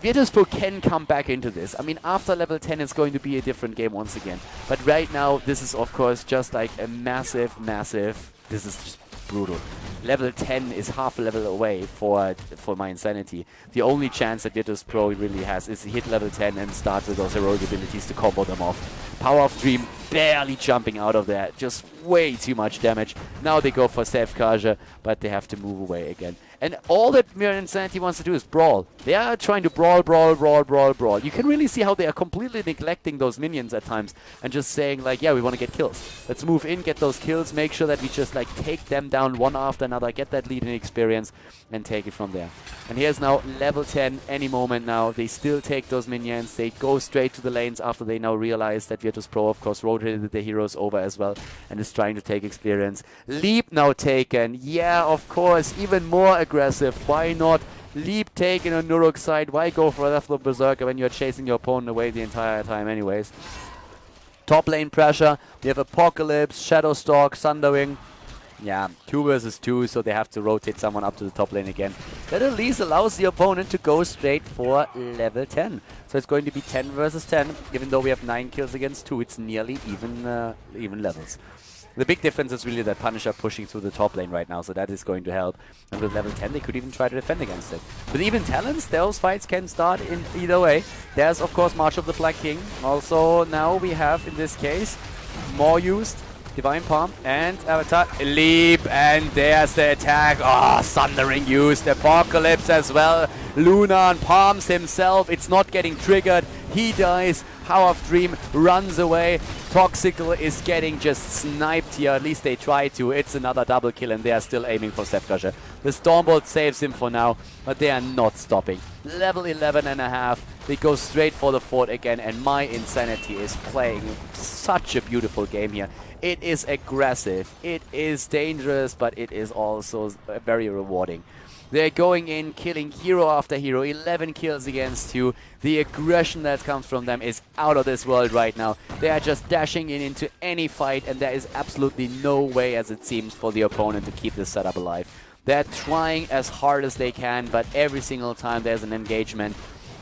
Virtus Pro can come back into this. I mean, after level 10, it's going to be a different game once again. But right now, this is, of course, just like a massive, massive... This is just brutal. Level 10 is half a level away for mYinsanity. The only chance that Virtus Pro really has is to hit level 10 and start with those heroic abilities to combo them off. Power of Dream barely jumping out of there. Just way too much damage. Now they go for Safekaja, but they have to move away again. And all that mYinsanity wants to do is brawl. They are trying to brawl, brawl, brawl, brawl, brawl. You can really see how they are completely neglecting those minions at times and just saying like, yeah, we want to get kills. Let's move in, get those kills, make sure that we just like take them down one after another, get that lead in experience and take it from there. And here's now level 10 any moment now. They still take those minions. They go straight to the lanes after they now realize that Virtus Pro, of course, rotated the heroes over as well and is trying to take experience. Leap now taken. Yeah, of course, even more aggressive. Why not? Leap taken on Nuruk's side. Why go for Deathloop Berserker when you're chasing your opponent away the entire time anyways? Top lane pressure. We have Apocalypse, Shadowstalk, Thunderwing. Yeah, 2 versus 2, so they have to rotate someone up to the top lane again. That at least allows the opponent to go straight for level 10. So it's going to be 10 versus 10. Even though we have 9 kills against 2, it's nearly even levels. The big difference is really that Punisher pushing through the top lane right now, so that is going to help. And with level 10, they could even try to defend against it. With even talents, those fights can start in either way. There's, of course, March of the Black King. Also, now we have, in this case, more used. Divine Palm and Avatar. Leap, and there's the attack. Oh, Thundering used. Apocalypse as well. Lunan palms himself. It's not getting triggered. He dies. Power of Dream runs away. Toxical is getting just sniped here. At least they try to. It's another double kill, and they are still aiming for Sefkaja. The Stormbolt saves him for now, but they are not stopping. Level 11.5. They go straight for the fort again, and mYinsanity is playing such a beautiful game here. It is aggressive, it is dangerous, but it is also very rewarding. They're going in, killing hero after hero, 11 kills against 2. The aggression that comes from them is out of this world right now. They are just dashing in into any fight, and there is absolutely no way, as it seems, for the opponent to keep this setup alive. They're trying as hard as they can, but every single time there's an engagement,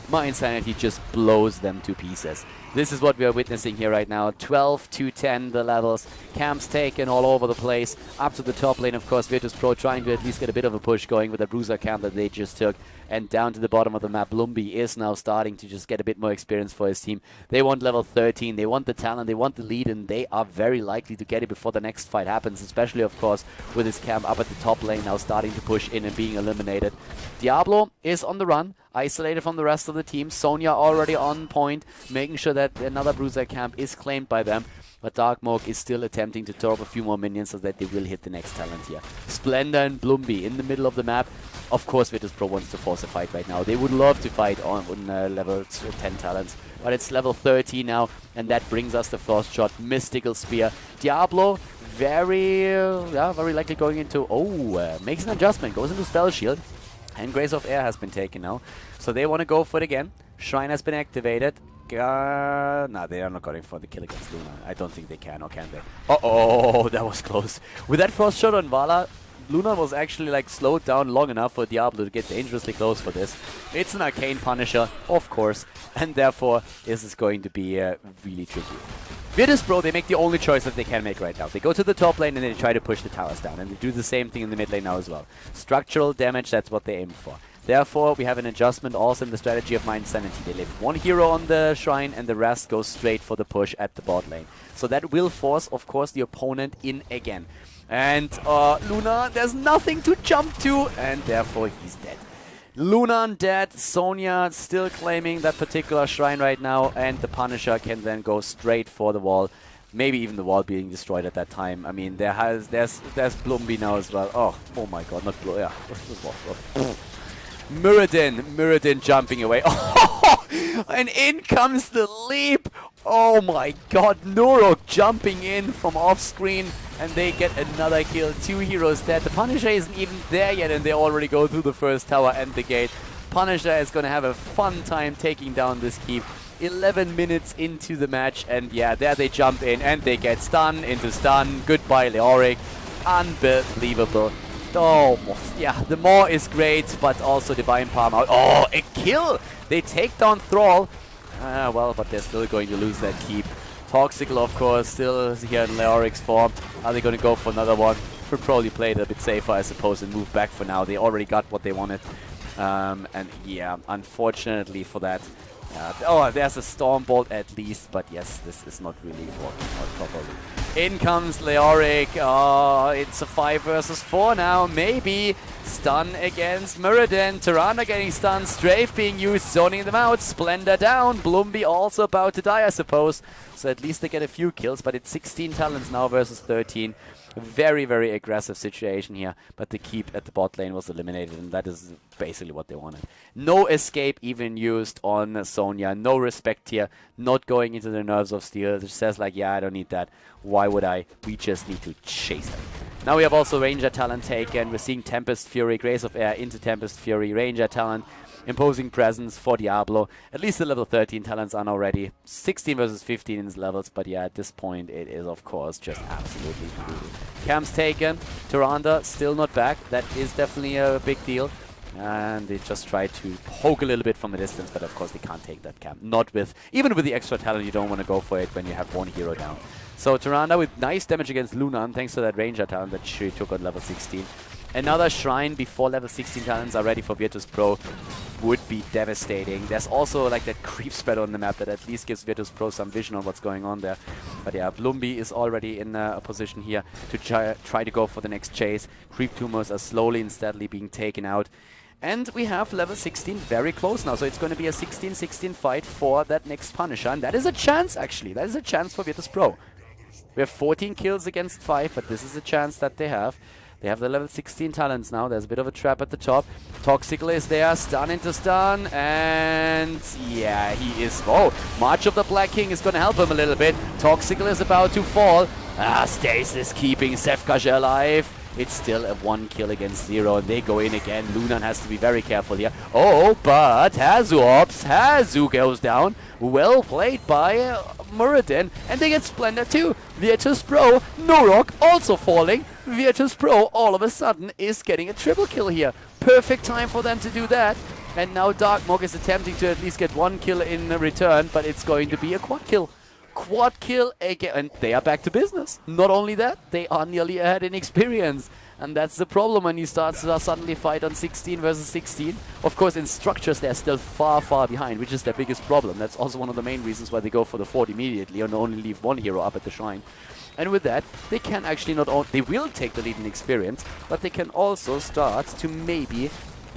mYinsanity just blows them to pieces. This is what we are witnessing here right now. 12 to 10 the levels. Camps taken all over the place. Up to the top lane, of course, Virtus Pro trying to at least get a bit of a push going with the Bruiser camp that they just took. And down to the bottom of the map, Lumbi is now starting to just get a bit more experience for his team. They want level 13. They want the talent. They want the lead. And they are very likely to get it before the next fight happens. Especially, of course, with his camp up at the top lane now starting to push in and being eliminated. Diablo is on the run. Isolated from the rest of the team. Sonya already on point, making sure that another Bruiser camp is claimed by them. But Darkmoke is still attempting to throw up a few more minions so that they will hit the next talent here. Splendor and Blumby in the middle of the map. Of course, Virtus Pro wants to force a fight right now. They would love to fight on level 10 talents. But it's level 30 now, and that brings us the first shot. Mystical Spear. Diablo, very likely going into... makes an adjustment, goes into Spell Shield. And Grace of Air has been taken now. So they want to go for it again. Shrine has been activated. No, they are not going for the kill against Luna. I don't think they can, or can they? Uh-oh, that was close. With that Frost Shot on Vala, Luna was actually like slowed down long enough for Diablo to get dangerously close for this. It's an Arcane Punisher, of course, and therefore this is going to be really tricky. Virtus.pro, they make the only choice that they can make right now. They go to the top lane and they try to push the towers down, and they do the same thing in the mid lane now as well. Structural damage, that's what they aim for. Therefore, we have an adjustment also in the strategy of mYinsanity. They leave one hero on the shrine and the rest goes straight for the push at the bot lane. So that will force, of course, the opponent in again. And Luna, there's nothing to jump to, and therefore he's dead. Luna dead, Sonya still claiming that particular shrine right now, and the Punisher can then go straight for the wall. Maybe even the wall being destroyed at that time. I mean, there's Blumby now as well. Oh my god, not Blumby. Yeah. Muradin jumping away. And in comes the leap. Oh my god, Nurok jumping in from off screen, and they get another kill. 2 heroes dead. The Punisher isn't even there yet, and they already go through the first tower and the gate. Punisher is going to have a fun time taking down this keep. 11 minutes into the match, and yeah, there they jump in and they get stun into stun. Goodbye, Leoric. Unbelievable. Oh, yeah, the Maw is great, but also Divine Palm out. Oh, a kill! They take down Thrall. Well, but they're still going to lose that keep. Toxical, of course, still here in Leoric's form. Are they going to go for another one? Should probably play it a bit safer, I suppose, and move back for now. They already got what they wanted. And yeah, unfortunately for that. There's a Storm Bolt at least, but yes, this is not really working out properly. In comes Leoric. It's a 5 versus 4 now. Maybe stun against Muradin. Tyrande getting stunned. Strafe being used, zoning them out. Splendor down. Blumby also about to die, I suppose. So at least they get a few kills, but it's 16 talents now versus 13. Very, very aggressive situation here, but the keep at the bot lane was eliminated, and that is basically what they wanted. No escape even used on Sonya. No respect here. Not going into the Nerves of Steel. It says like, yeah, I don't need that. Why would I? We just need to chase them. Now we have also Ranger talent taken. We're seeing Tempest Fury, Grace of Air into Tempest Fury, Ranger talent. Imposing presence for Diablo. At least the level 13 talents are now ready. 16 versus 15 in his levels, but yeah, at this point it is of course just absolutely brutal. Camp's taken. Tyrande still not back. That is definitely a big deal. And they just try to poke a little bit from a distance, but of course they can't take that camp. Not with, even with the extra talent, you don't want to go for it when you have one hero down. So Tyrande with nice damage against Luna, thanks to that Ranger talent that she took on level 16. Another shrine before level 16 talents are ready for Virtus.pro would be devastating. There's also like that creep spread on the map that at least gives Virtus.pro some vision on what's going on there. But yeah, Blumby is already in a position here to try to go for the next chase. Creep tumors are slowly and steadily being taken out. And we have level 16 very close now, so it's going to be a 16-16 fight for that next Punisher. And that is a chance, actually. That is a chance for Virtus.pro. We have 14 kills against 5, but this is a chance that they have. They have the level 16 talents now. There's a bit of a trap at the top. Toxical is there, stun into stun, and yeah, he is... Oh, March of the Black King is going to help him a little bit. Toxical is about to fall. Stasis keeping Sefkash alive. It's still a 1 kill against 0, and they go in again. Lunan has to be very careful here. Oh, but Hazu goes down. Well played by Muradin, and they get Splendor too. Virtus.pro, Nurok also falling. Virtus.pro all of a sudden is getting a triple kill here. Perfect time for them to do that. And now Darkmog is attempting to at least get 1 kill in return, but it's going to be a quad kill. Quad kill again, and they are back to business. Not only that, they are nearly ahead in experience. And that's the problem when you start to suddenly fight on 16 versus 16. Of course, in structures, they're still far, far behind, which is their biggest problem. That's also one of the main reasons why they go for the fort immediately and only leave 1 hero up at the shrine. And with that, they can actually not only... They will take the lead in experience, but they can also start to maybe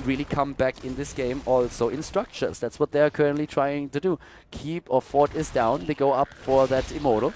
really come back in this game also in structures. That's what they're currently trying to do. Keep or fort is down. They go up for that Immortal.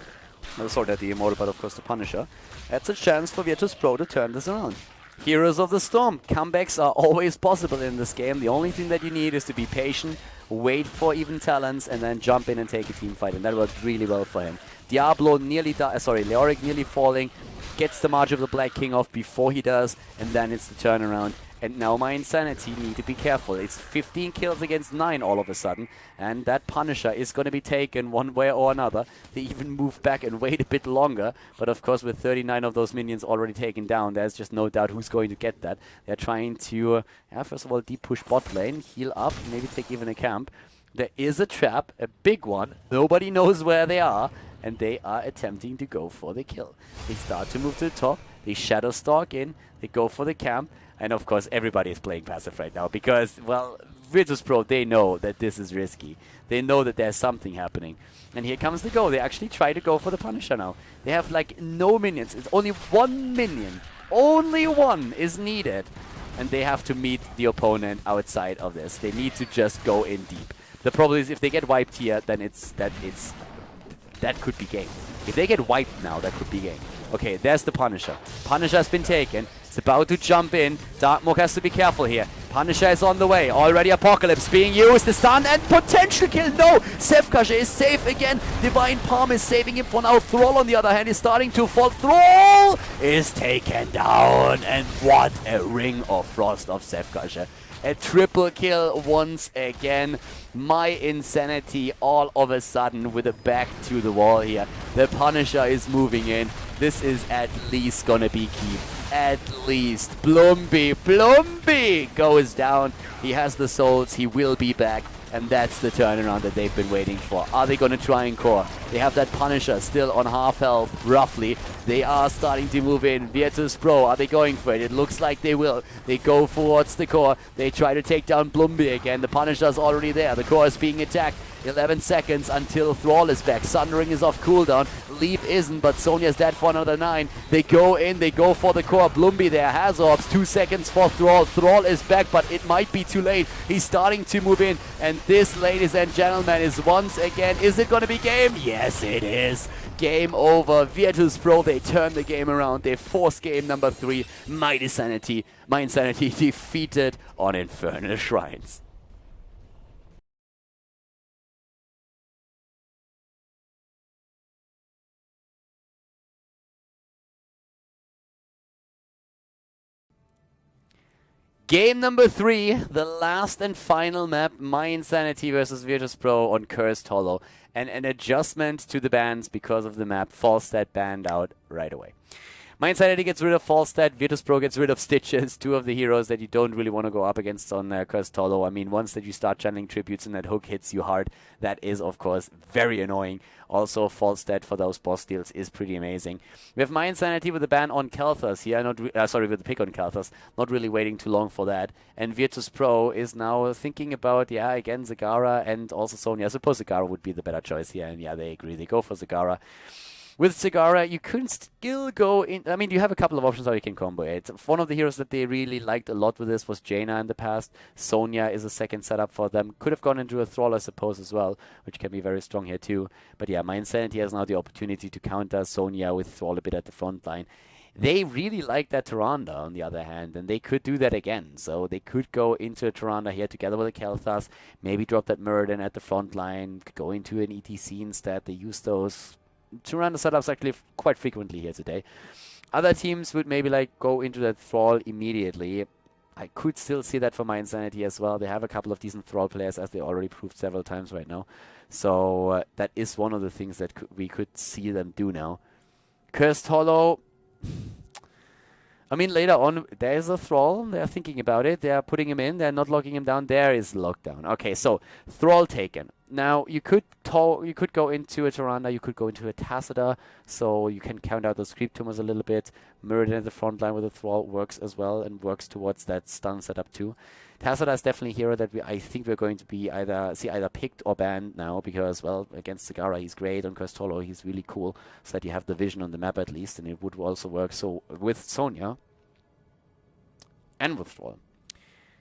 Sorry, not the Immortal, but of course the Punisher. That's a chance for Virtus.pro to turn this around. Heroes of the Storm. Comebacks are always possible in this game. The only thing that you need is to be patient, wait for even talents, and then jump in and take a team fight. And that worked really well for him. Diablo nearly Leoric nearly falling. gets the March of the Black King off before he does, and then it's the turnaround. And now mYinsanity need to be careful. It's 15 kills against 9 all of a sudden, and that Punisher is going to be taken one way or another. They even move back and wait a bit longer, but of course with 39 of those minions already taken down, there's just no doubt who's going to get that. They're trying to, first of all, deep push bot lane, heal up, maybe take even a camp. There is a trap, a big one. Nobody knows where they are, and they are attempting to go for the kill. They start to move to the top, they shadow stalk in, they go for the camp. And of course, everybody is playing passive right now because, well, Virtus.pro, they know that this is risky. They know that there's something happening. And here comes the go. They actually try to go for the Punisher now. They have, like, no minions. It's only 1 minion. Only 1 is needed. And they have to meet the opponent outside of this. They need to just go in deep. The problem is if they get wiped here, then that could be game. If they get wiped now, that could be game. Okay, there's the Punisher. Punisher has been taken. It's about to jump in. Darkmook has to be careful here. Punisher is on the way. Already Apocalypse being used. The stun and potential kill. No! Sefkasha is safe again. Divine Palm is saving him for now. Thrall, on the other hand, is starting to fall. Thrall is taken down. And what a ring of frost of Sefkasha. A triple kill once again. mYinsanity all of a sudden with a back to the wall here. The Punisher is moving in. This is at least gonna be key. At least. Blumby goes down. He has the souls. He will be back. And that's the turnaround that they've been waiting for. Are they going to try and core? They have that Punisher still on half health, roughly. They are starting to move in. Virtus.pro, are they going for it? It looks like they will. They go towards the core. They try to take down Blumby again. The Punisher's already there. The core is being attacked. 11 seconds until Thrall is back. Sundering is off cooldown. Leap isn't, but Sonya's dead for another 9. They go in, they go for the core. Blumby there has orbs. 2 seconds for Thrall. Thrall is back, but it might be too late. He's starting to move in, and this, ladies and gentlemen, is once again, is it going to be game? Yes, it is. Game over. Virtus.pro, they turn the game around. They force game number 3. mYinsanity defeated on Infernal Shrines. Game number 3, the last and final map, mYinsanity versus Virtus.pro on Cursed Hollow. And an adjustment to the bans because of the map. Falstad banned out right away. mYinsanity gets rid of Falstad, Virtus.pro gets rid of Stitches, 2 of the heroes that you don't really want to go up against on Cursed Hollow. I mean, once that you start channeling tributes and that hook hits you hard, that is, of course, very annoying. Also, Falstad for those boss deals is pretty amazing. We have mYinsanity with the ban on Kalthas here, with the pick on Kalthas, not really waiting too long for that. And Virtus.pro is now thinking about, again, Zagara and also Sonya. I suppose Zagara would be the better choice here, and they agree. They go for Zagara. With Zagara, you could still go in. I mean, you have a couple of options how you can combo it. One of the heroes that they really liked a lot with this was Jaina in the past. Sonya is a second setup for them. Could have gone into a Thrall, I suppose, as well, which can be very strong here too. But mYinsanity has now the opportunity to counter Sonya with Thrall a bit at the front line. They really like that Tyrande, on the other hand, and they could do that again. So they could go into a Tyrande here together with a Kalthas, maybe drop that Muradin at the front line, go into an ETC instead. They use those Tyrande setups actually quite frequently here today. Other teams would maybe go into that Thrall immediately. I could still see that for mYinsanity as well. They have a couple of decent Thrall players, as they already proved several times right now. So that is one of the things that we could see them do now. Cursed Hollow. I mean, later on, there is a Thrall. They're thinking about it. They're putting him in. They're not locking him down. There is lockdown. Okay, so Thrall taken. Now, you could go into a Tyrande. You could go into a Tacita. So you can count out those creep tumors a little bit. Muradin at the front line with a Thrall works as well and works towards that stun setup too. Tacita is definitely a hero that I think we're going to be either picked or banned now because, well, against Zagara he's great, on Cursed Hollow he's really cool, so that you have the vision on the map at least, and it would also work so with Sonya and with Thrall.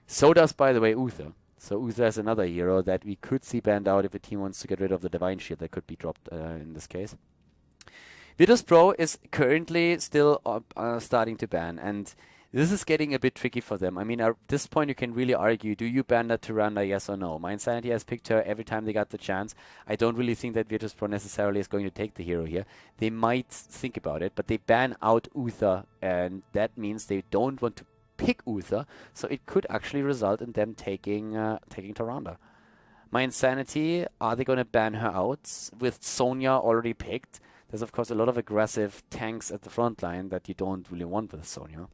So does, by the way, Uther. So Uther is another hero that we could see banned out if a team wants to get rid of the Divine Shield that could be dropped in this case. Virtus.pro is currently still starting to ban, and This is getting a bit tricky for them. I mean, at this point, you can really argue, do you ban that Tyrande, yes or no? mYinsanity has picked her every time they got the chance. I don't really think that Virtus.pro necessarily is going to take the hero here. They might think about it, but they ban out Uther, and that means they don't want to pick Uther, so it could actually result in them taking Tyrande. mYinsanity, are they going to ban her out? With Sonya already picked, there's of course a lot of aggressive tanks at the front line that you don't really want with Sonya.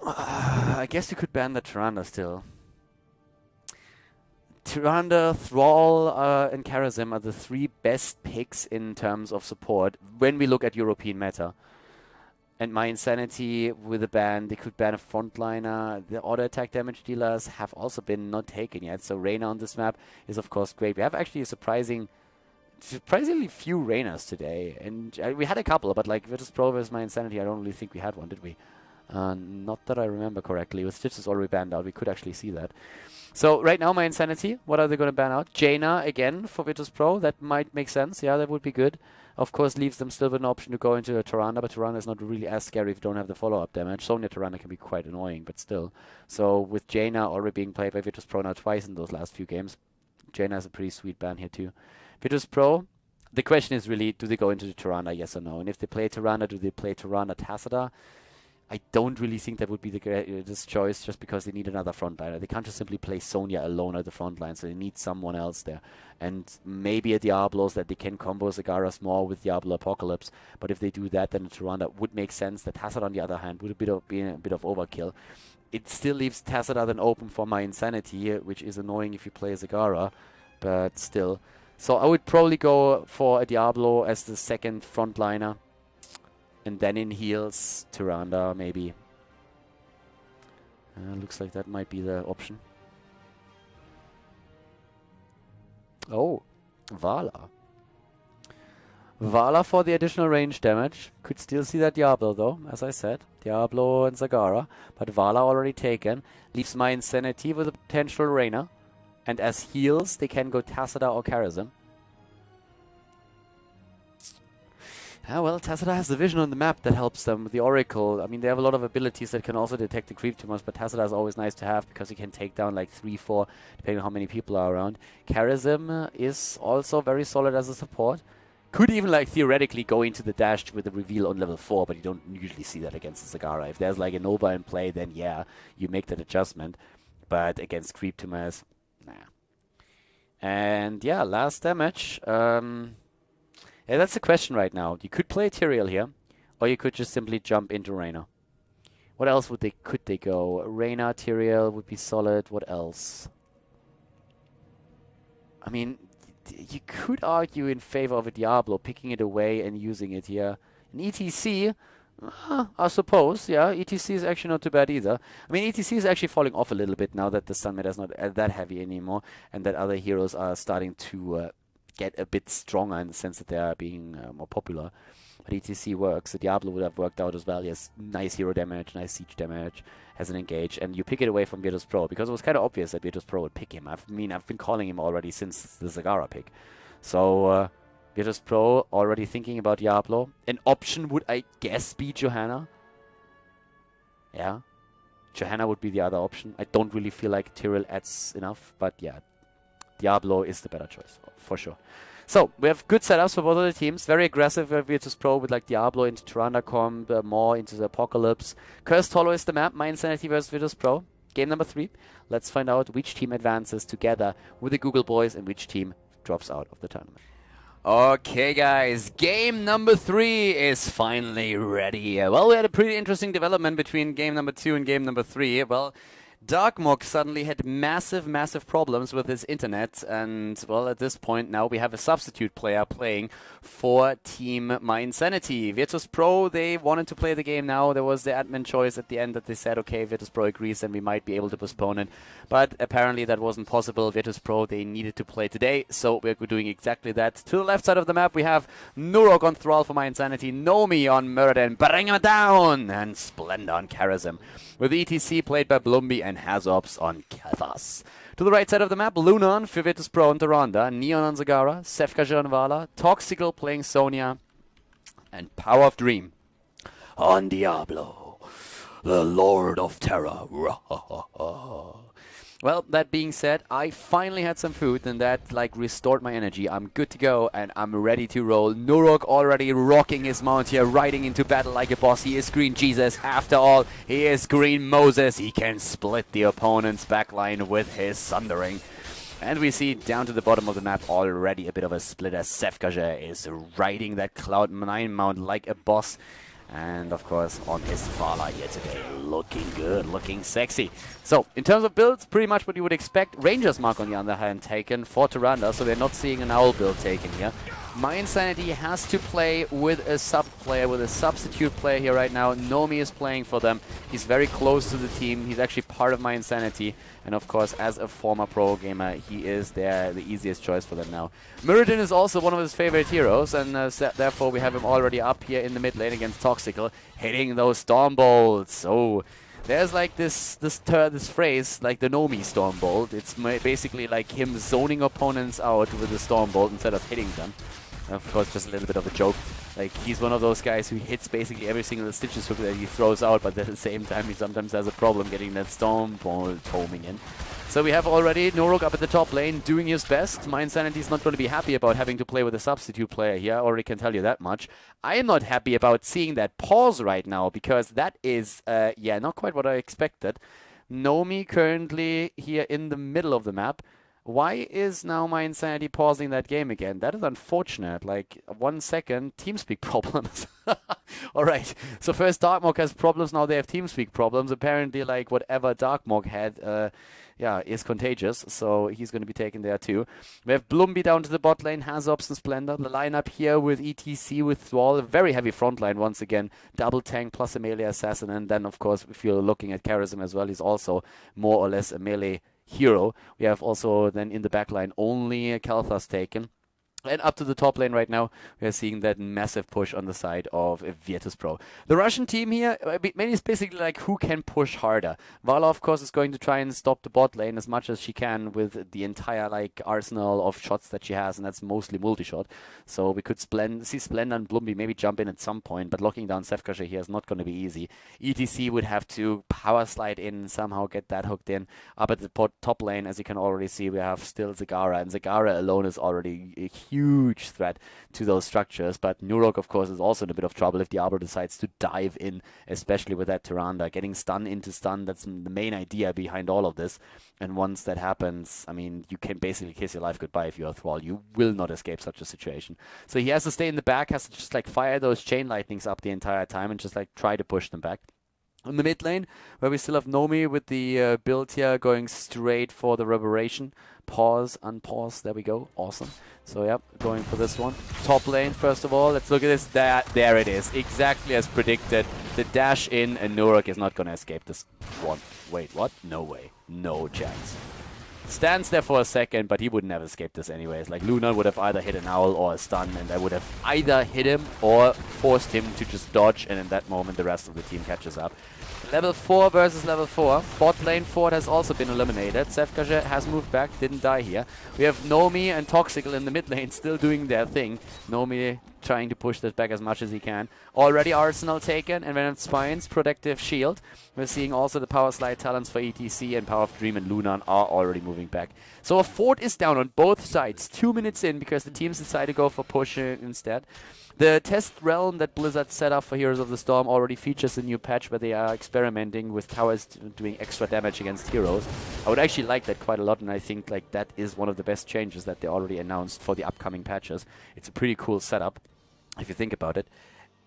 I guess you could ban the Tyrande still. Tyrande, Thrall, and Karazim are the 3 best picks in terms of support when we look at European meta. And mYinsanity with a ban, they could ban a frontliner. The auto attack damage dealers have also been not taken yet. So Reyna on this map is of course great. We have actually a surprisingly few Reynas today. And we had a couple, but like Virtus.pro versus mYinsanity, I don't really think we had one, did we? Not that I remember correctly. With Stitch is already banned out. We could actually see that. So right now, mYinsanity, what are they going to ban out? Jaina again for Virtus.pro. That might make sense. Yeah, that would be good. Of course, leaves them still with an option to go into a Tyrande, but Tyrande is not really as scary if you don't have the follow-up damage. Sonya Tyrande can be quite annoying, but still. So with Jaina already being played by Virtus.pro now twice in those last few games, Jaina is a pretty sweet ban here too. Virtus.pro, the question is really, do they go into the Tyrande, yes or no? And if they play Tyrande, do they play Tyrande Tassadar? I don't really think that would be this choice, just because they need another frontliner. They can't just simply play Sonya alone at the front line, so they need someone else there. And maybe a Diablos that they can combo Zagaras more with Diablo Apocalypse. But if they do that, then Tyrande would make sense. The Tassadar, on the other hand, would be a bit of overkill. It still leaves Tassadar then open for mYinsanity, which is annoying if you play Zagara, but still. So I would probably go for a Diablo as the second frontliner. And then in heals, Tyrande, maybe. Looks like that might be the option. Oh, Vala. Vala for the additional range damage. Could still see that Diablo, though, as I said. Diablo and Zagara. But Vala already taken. Leaves mYinsanity with a potential Reyna. And as heals, they can go Tassadar or Karazim. Ah, well, Tassadar has the vision on the map that helps them with the Oracle. I mean, they have a lot of abilities that can also detect the creep tumors, but Tassadar is always nice to have because he can take down like 3, 4, depending on how many people are around. Karazim is also very solid as a support. Could even, like, theoretically go into the dash with a reveal on level 4, but you don't usually see that against the Zagara. If there's like a Nova in play, then yeah, you make that adjustment. But against creep tumors, nah. And yeah, last damage. Yeah, that's the question right now. You could play Tyrael here, or you could just simply jump into Reyna. What else could they go? Reyna, Tyrael would be solid. What else? I mean, you could argue in favor of a Diablo, picking it away and using it here. An ETC, I suppose, yeah, ETC is actually not too bad either. I mean, ETC is actually falling off a little bit now that the Sun meta is not that heavy anymore, and that other heroes are starting to get a bit stronger in the sense that they are being more popular. But ETC works. The Diablo would have worked out as well. He has nice hero damage, nice siege damage, has an engage, and you pick it away from Virtus.pro because it was kind of obvious that Virtus.pro would pick him. I've been calling him already since the Zagara pick. So Virtus.pro already thinking about Diablo. An option would, I guess, be Johanna. Yeah, Johanna would be the other option. I don't really feel like Tyrael adds enough, but yeah, Diablo is the better choice, for sure. So, we have good setups for both of the teams. Very aggressive Virtus.pro with like Diablo into Tyrande comp, more into the Apocalypse. Cursed Hollow is the map, mYinsanity versus Virtus.pro. Game number 3. Let's find out which team advances together with the Google Boys and which team drops out of the tournament. Okay, guys, game number 3 is finally ready. Well, we had a pretty interesting development between game number 2 and game number 3. Well, Darkmok suddenly had massive problems with his internet, and well, at this point now we have a substitute player playing for Team mYinsanity. Virtus.pro, they wanted to play the game now. There was the admin choice at the end that they said, okay, Virtus.pro agrees and we might be able to postpone it, but apparently that wasn't possible. Virtus.pro, they needed to play today, so we're doing exactly that. To the left side of the map we have Nurok on Thrall for mYinsanity, Nomi on Muradin, Bring Him Down, and Splendor on Karazim, with ETC played by Blumby and Hazops on Kathas. To the right side of the map, Lunan for Virtus.pro on Tyrande, Neon on Zagara, Sefkaja on Vala, Toxical playing Sonya, and Power of Dream on Diablo, the Lord of Terror. Well, that being said, I finally had some food and that like restored my energy. I'm good to go and I'm ready to roll. Nurok already rocking his mount here, riding into battle like a boss. He is Green Jesus. After all, he is Green Moses. He can split the opponent's backline with his Sundering. And we see down to the bottom of the map already a bit of a split as Sefkajer is riding that Cloud9 mount like a boss. And of course on his Vala here today, looking good, looking sexy. So in terms of builds, pretty much what you would expect. Ranger's Mark on the other hand taken for Tyrande, so we're not seeing an Owl build taken here. mYinsanity has to play with a sub player, with a substitute player here right now. Nomi is playing for them. He's very close to the team. He's actually part of mYinsanity. And of course, as a former pro gamer, he is the easiest choice for them now. Muradin is also one of his favorite heroes, and therefore we have him already up here in the mid lane against Toxical, hitting those Storm Bolts. So there's like this phrase, like the Nomi Storm Bolt. It's basically like him zoning opponents out with the Storm Bolt instead of hitting them. Of course, just a little bit of a joke. Like, he's one of those guys who hits basically every single Stitches hook that he throws out, but at the same time, he sometimes has a problem getting that Storm Bolt homing in. So we have already Nurok up at the top lane doing his best. mYinsanity is not going to be happy about having to play with a substitute player here. I already can tell you that much. I am not happy about seeing that pause right now, because that is, yeah, not quite what I expected. Nomi currently here in the middle of the map. Why is now mYinsanity pausing that game again? That is unfortunate. Like, 1 second, TeamSpeak problems. Alright, so first Darkmog has problems, now they have TeamSpeak problems. Apparently, like, whatever Darkmog had, yeah, is contagious, so he's going to be taken there too. We have Blumby down to the bot lane, has Ops and Splendor. The lineup here with ETC, with Thrall, a very heavy front line once again. Double tank plus a melee assassin, and then, of course, if you're looking at Charism as well, he's also more or less a melee hero. We have also then in the backline only Kalthas taken. And up to the top lane right now, we are seeing that massive push on the side of Virtus.pro. The Russian team here, mainly is basically like who can push harder. Vala, of course, is going to try and stop the bot lane as much as she can with the entire like arsenal of shots that she has, and that's mostly multi-shot. So we could see Splendor and Blumby maybe jump in at some point, but locking down Sefkajer here is not going to be easy. ETC would have to power slide in and somehow get that hooked in. Up at the top lane, as you can already see, we have still Zagara, and Zagara alone is already a huge threat to those structures, but Nurok, of course, is also in a bit of trouble if Diablo decides to dive in, especially with that Tyrande. Getting stun into stun, that's the main idea behind all of this, and once that happens, I mean, you can basically kiss your life goodbye if you're a Thrall. You will not escape such a situation. So he has to stay in the back, has to just like fire those chain lightnings up the entire time and just like try to push them back. On the mid lane, where we still have Nomi with the build here going straight for the Reverberation. Pause, unpause, there we go, awesome. So yep, going for this one. Top lane, first of all, let's look at this. There it is, exactly as predicted. The dash in, and Nurok is not going to escape this one. Wait, what? No way, no chance. Stands there for a second, but he would never escape this anyways. Like, Luna would have either hit an owl or a stun, and I would have either hit him or forced him to just dodge, and in that moment the rest of the team catches up. Level 4 versus level 4. Bot lane Ford has also been eliminated. Sefkajer has moved back, didn't die here. We have Nomi and Toxical in the mid lane still doing their thing. Nomi trying to push this back as much as he can. Already Arsenal taken, and Venom Spine's Protective Shield. We're seeing also the Power Slide talents for ETC, and Power of Dream and Lunan are already moving back. So a Ford is down on both sides, 2 minutes in, because the teams decide to go for push instead. The test realm that Blizzard set up for Heroes of the Storm already features a new patch where they are experimenting with towers doing extra damage against heroes. I would actually like that quite a lot, and I think like that is one of the best changes that they already announced for the upcoming patches. It's a pretty cool setup, if you think about it.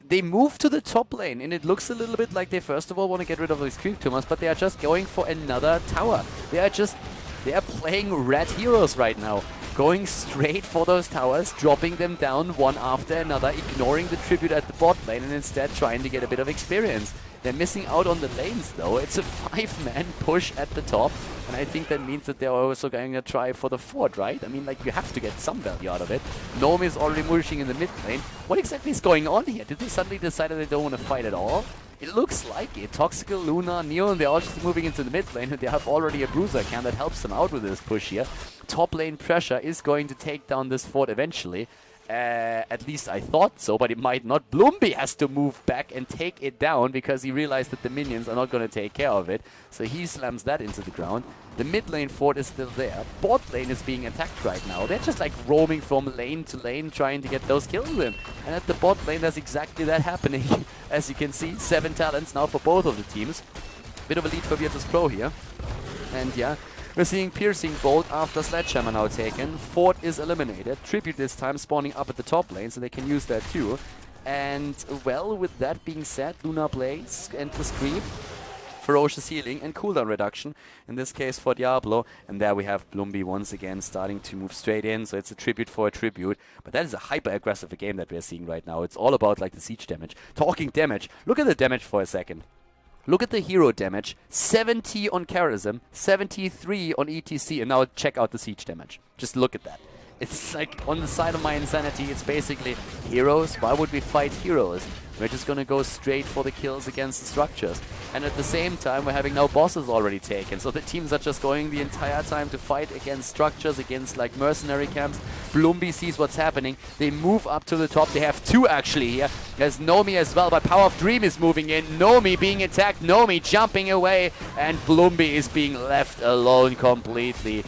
They move to the top lane, and it looks a little bit like they first of all want to get rid of these creep tumors, but they are just going for another tower. They are playing red heroes right now. Going straight for those towers, dropping them down one after another, ignoring the tribute at the bot lane, and instead trying to get a bit of experience. They're missing out on the lanes though. It's a 5-man push at the top, and I think that means that they're also going to try for the fort, right? I mean, like, you have to get some value out of it. Nomi is already pushing in the mid lane. What exactly is going on here? Did they suddenly decide that they don't want to fight at all? It looks like it. Toxical, Luna, Neon, they're all just moving into the mid lane, and they have already a Bruiser can that helps them out with this push here. Top lane pressure is going to take down this fort eventually. At least I thought so, but it might not. Blumby has to move back and take it down because he realized that the minions are not going to take care of it. So he slams that into the ground. The mid lane fort is still there. Bot lane is being attacked right now. They're just like roaming from lane to lane trying to get those kills in. And at the bot lane, there's exactly that happening. As you can see, 7 talents now for both of the teams. Bit of a lead for Virtus Pro here. And yeah, we're seeing Piercing Bolt after Sledgehammer now taken. Fort is eliminated. Tribute this time spawning up at the top lane, so they can use that too. And well, with that being said, Lunar Blaze and the Scream, Ferocious Healing and cooldown reduction, in this case for Diablo. And there we have Blumby once again starting to move straight in, so it's a tribute for a tribute. But that is a hyper-aggressive game that we're seeing right now. It's all about like the siege damage. Talking damage, look at the damage for a second. Look at the hero damage, 70 on Charism, 73 on ETC, and now check out the siege damage. Just look at that. It's like on the side of mYinsanity, it's basically heroes. Why would we fight heroes? We're just gonna go straight for the kills against the structures. And at the same time, we're having now bosses already taken. So the teams are just going the entire time to fight against structures, against like mercenary camps. Blumby sees what's happening. They move up to the top. They have 2 actually here. There's Nomi as well, but Power of Dream is moving in. Nomi being attacked. Nomi jumping away. And Blumby is being left alone completely.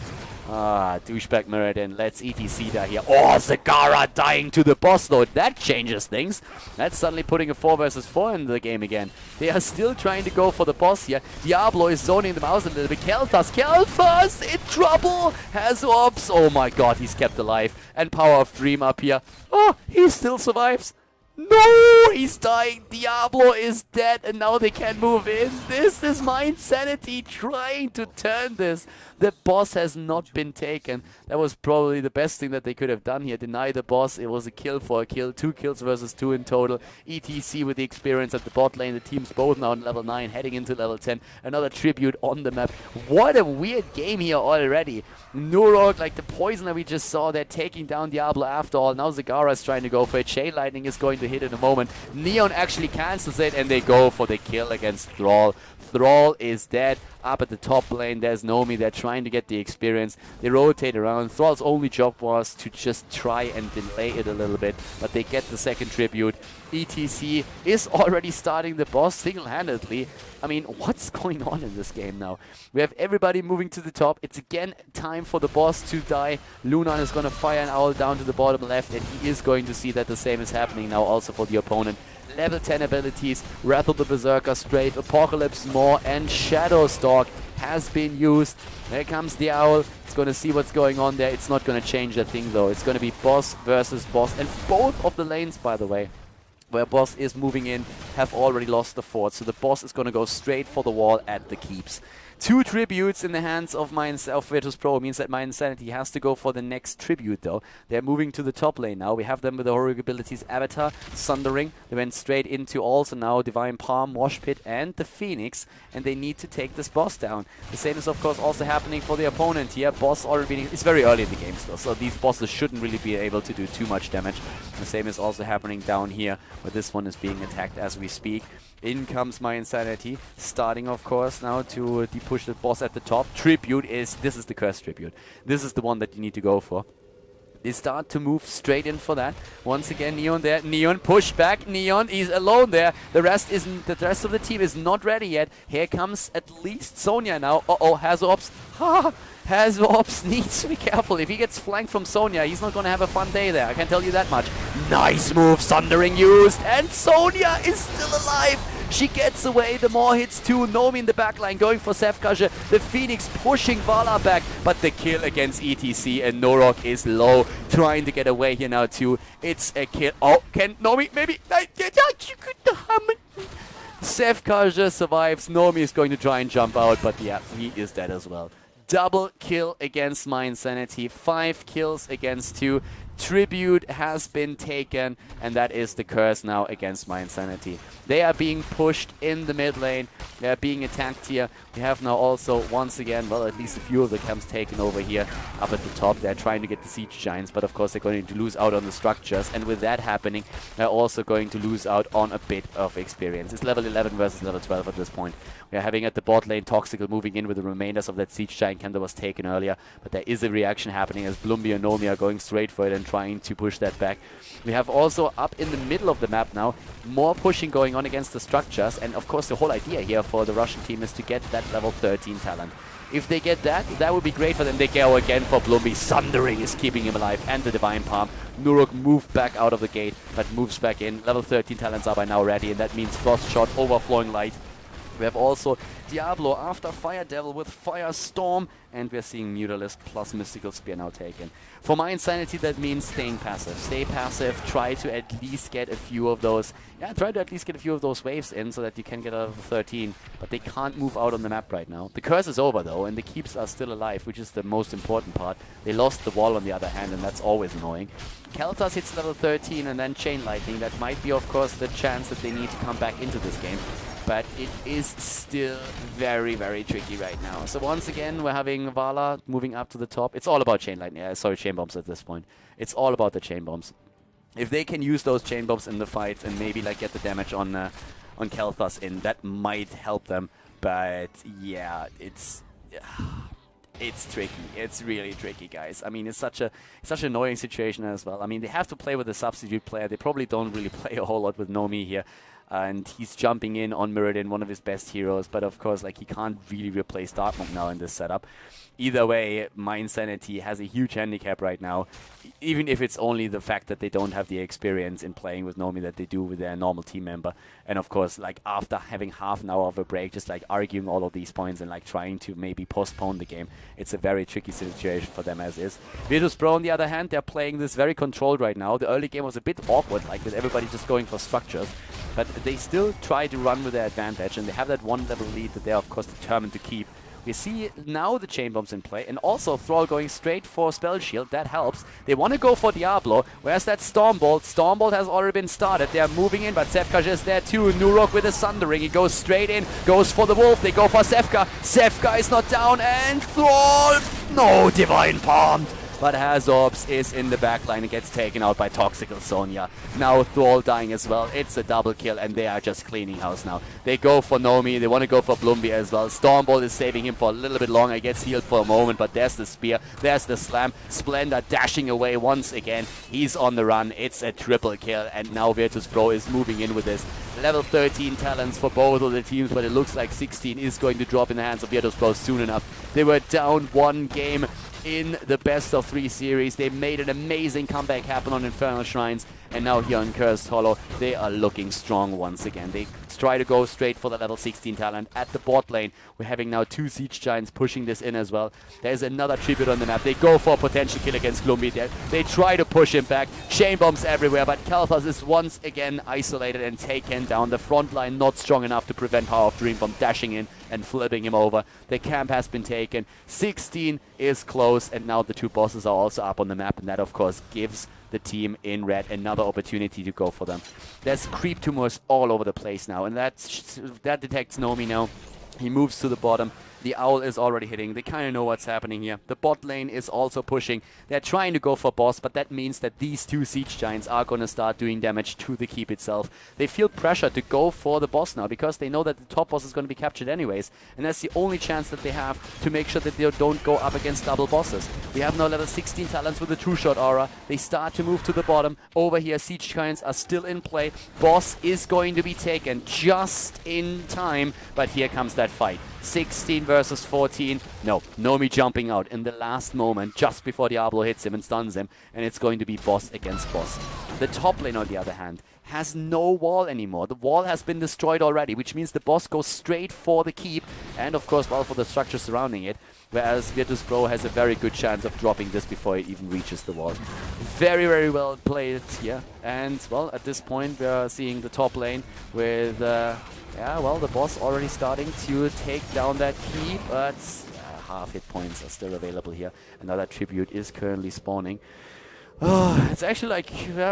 Douchebag Mirrodin lets ETC die here. Oh, Zagara dying to the boss though. That changes things. That's suddenly putting a 4 versus 4 in the game again. They are still trying to go for the boss here. Diablo is zoning them out a little bit. Kel'Thas in trouble. Has orbs. Oh my god, he's kept alive. And Power of Dream up here. Oh, he still survives. No, he's dying. Diablo is dead, and now they can move in. This is mYinsanity trying to turn this. The boss has not been taken. That was probably the best thing that they could have done here. Deny the boss. It was a kill for a kill. 2 kills versus 2 in total. ETC with the experience at the bot lane. The team's both now on level 9, heading into level 10. Another tribute on the map. What a weird game here already. Nurok, like the poisoner we just saw, they're taking down Diablo after all. Now Zagara is trying to go for it. Chain Lightning is going to hit in a moment. Neon actually cancels it, and they go for the kill against Thrall. Thrall is dead. Up at the top lane, there's Nomi. They're trying to get the experience. They rotate around. Thrall's only job was to just try and delay it a little bit, but they get the second tribute. ETC is already starting the boss single-handedly. I mean, what's going on in this game now? We have everybody moving to the top. It's again time for the boss to die. Lunan is going to fire an owl down to the bottom left, and he is going to see that the same is happening now also for the opponent. Level 10 abilities, Wrath of the Berserker, Strafe, Apocalypse Maw, and Shadow Stalk has been used. There comes the owl. It's going to see what's going on there. It's not going to change a thing though. It's going to be boss versus boss. And both of the lanes, by the way, where boss is moving in, have already lost the fort. So the boss is going to go straight for the wall at the keeps. 2 tributes in the hands of Virtus Pro means that mYinsanity has to go for the next tribute though. They're moving to the top lane now. We have them with the heroic abilities Avatar, Sundering. They went straight into also now Divine Palm, Wash Pit, and the Phoenix, and they need to take this boss down. The same is of course also happening for the opponent here. Boss already being, it's very early in the game still, so these bosses shouldn't really be able to do too much damage. The same is also happening down here, where this one is being attacked as we speak. In comes mYinsanity, starting of course now to push the boss at the top. Tribute is, this is the cursed tribute. This is the one that you need to go for. They start to move straight in for that. Once again, Neon there. Neon push back. Neon is alone there. The rest of the team is not ready yet. Here comes at least Sonya now. Uh-oh, Hazorps. Ha! Hazorps needs to be careful. If he gets flanked from Sonya, he's not going to have a fun day there. I can tell you that much. Nice move, Sundering used. And Sonya is still alive. She gets away. The more hits too. Nomi in the backline going for Sefkaja. The Phoenix pushing Vala back. But the kill against ETC, and Norok is low. Trying to get away here now too. It's a kill. Oh, can Nomi maybe? Sefkaja survives. Nomi is going to try and jump out. But yeah, he is dead as well. Double kill against mYinsanity. 5 kills against 2. Tribute has been taken, and that is the curse now against mYinsanity. They are being pushed in the mid lane. They are being attacked here. We have now also, once again, well, at least a few of the camps taken over here up at the top. They're trying to get the siege giants, but of course they're going to lose out on the structures. And with that happening, they're also going to lose out on a bit of experience. It's level 11 versus level 12 at this point. We are having at the bot lane Toxical moving in with the remainders of that siege giant camp that was taken earlier. But there is a reaction happening as Blumby and Nomi are going straight for it and trying to push that back. We have also up in the middle of the map now, more pushing going on against the structures. And of course, the whole idea here for the Russian team is to get that level 13 talent. If they get that, that would be great for them. They go again for Blumby. Sundering is keeping him alive, and the Divine Palm. Nuruk moved back out of the gate, but moves back in. Level 13 talents are by now ready, and that means Frost Shot, Overflowing Light. We have also Diablo after Fire Devil with Firestorm, and we're seeing Mutalisk plus Mystical Spear now taken. For mYinsanity, that means staying passive. Stay passive, try to at least get a few of those, waves in so that you can get out of the 13, but they can't move out on the map right now. The curse is over though, and the keeps are still alive, which is the most important part. They lost the wall on the other hand, and that's always annoying. Keltas hits level 13 and then Chain Lightning. That might be, of course, the chance that they need to come back into this game. But it is still very, very tricky right now. So once again, we're having Vala moving up to the top. It's all about Chain Lightning. Sorry, Chain Bombs at this point. It's all about the Chain Bombs. If they can use those Chain Bombs in the fight and maybe like get the damage on Kelthas in, that might help them. But yeah, it's tricky. It's really tricky, guys. I mean, it's such an annoying situation as well. I mean, they have to play with a substitute player. They probably don't really play a whole lot with Nomi here. And he's jumping in on Mirrodin, one of his best heroes. But of course, like, he can't really replace Darkmonk now in this setup. Either way, mYinsanity has a huge handicap right now, even if it's only the fact that they don't have the experience in playing with Nomi that they do with their normal team member. And of course, like, after having half an hour of a break, just like arguing all of these points and like trying to maybe postpone the game, it's a very tricky situation for them as is. Virtus.pro, on the other hand, they're playing this very controlled right now. The early game was a bit awkward, like with everybody just going for structures, but they still try to run with their advantage, and they have that one level lead that they're of course determined to keep. We see now the Chain Bombs in play, and also Thrall going straight for Spell Shield. That helps. They want to go for Diablo. Where's that Stormbolt? Stormbolt has already been started. They're moving in, but Sefka is there too. Nurok with a Sundering. He goes straight in, goes for the Wolf. They go for Sefka. Sefka is not down, and Thrall, no, Divine Palmed. But Hazorps is in the backline and gets taken out by Toxical Sonya. Now Thrall dying as well. It's a double kill, and they are just cleaning house now. They go for Nomi. They want to go for Blumby as well. Stormbolt is saving him for a little bit longer. He gets healed for a moment, but there's the spear. There's the slam. Splendor dashing away once again. He's on the run. It's a triple kill, and now Virtus.pro is moving in with this. Level 13 talents for both of the teams, but it looks like 16 is going to drop in the hands of Virtus.pro soon enough. They were down one game in the best of 3 series. They made an amazing comeback happen on Infernal Shrines, and now here on Cursed Hollow, they are looking strong once again. They try to go straight for the level 16 talent at the bot lane. We're having now 2 Siege Giants pushing this in as well. There's another tribute on the map. They go for a potential kill against Glumby. They try to push him back. Chain bombs everywhere, but Kelthas is once again isolated and taken down. The front line not strong enough to prevent Power of Dream from dashing in and flipping him over. The camp has been taken. 16 is close, and now the 2 bosses are also up on the map, and that of course gives the team in red another opportunity to go for them. There's creep tumors all over the place now, and that detects Nomi now. He moves to the bottom. The Owl is already hitting. They kind of know what's happening here. The bot lane is also pushing. They're trying to go for boss, but that means that these 2 Siege Giants are going to start doing damage to the keep itself. They feel pressure to go for the boss now because they know that the top boss is going to be captured anyways. And that's the only chance that they have to make sure that they don't go up against double bosses. We have now level 16 talents with the True Shot aura. They start to move to the bottom. Over here, Siege Giants are still in play. Boss is going to be taken just in time, but here comes that fight. 16 versus 14. No, Nomi jumping out in the last moment just before Diablo hits him and stuns him, and it's going to be boss against boss. The top lane, on the other hand, has no wall anymore. The wall has been destroyed already, which means the boss goes straight for the keep and, of course, well, for the structure surrounding it, whereas Virtus.pro has a very good chance of dropping this before it even reaches the wall. Very, very well played here. And, well, at this point, we are seeing the top lane with, the boss already starting to take down that keep, but half hit points are still available here. Another tribute is currently spawning. Oh, it's actually like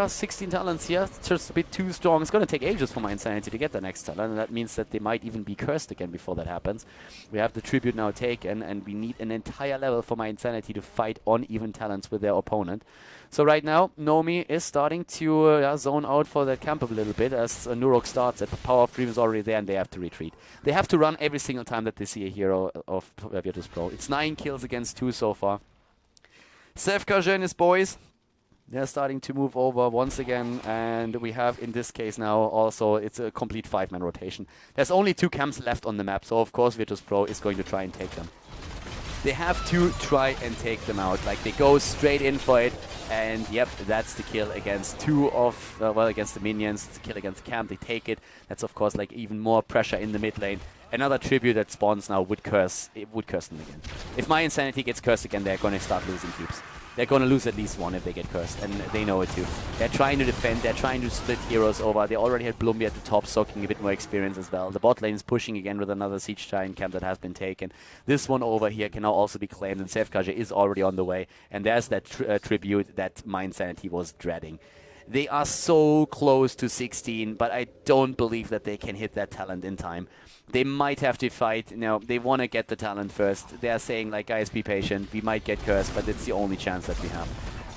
16 talents here. It's just a bit too strong. It's going to take ages for mYinsanity to get the next talent, and that means that they might even be cursed again before that happens. We have the tribute now taken, and we need an entire level for mYinsanity to fight on even talents with their opponent. So right now, Nomi is starting to zone out for that camp a little bit as Nurok starts it. The Power of Dream is already there, and they have to retreat. They have to run every single time that they see a hero of Virtus.pro. It's 9 kills against 2 so far. Sefka and his boys They're starting to move over once again, and we have, in this case now, also, it's a complete 5-man rotation. There's only 2 camps left on the map, so of course Virtus.pro is going to try and take them. They have to try and take them out. Like, they go straight in for it, and yep, that's the kill against 2 of, well, against the minions. It's a kill against the camp. They take it. That's, of course, like, even more pressure in the mid lane. Another tribute that spawns now would curse them again. If mYinsanity gets cursed again, they're going to start losing keeps. They're going to lose at least one if they get cursed, and they know it too. They're trying to defend, they're trying to split heroes over. They already had Blumby at the top, soaking a bit more experience as well. The bot lane is pushing again with another Siege Giant camp that has been taken. This one over here can now also be claimed, and Sefkaja is already on the way. And there's that tribute that mYinsanity was dreading. They are so close to 16, but I don't believe that they can hit that talent in time. They might have to fight. You know, they want to get the talent first. They're saying, like, guys, be patient. We might get cursed, but it's the only chance that we have.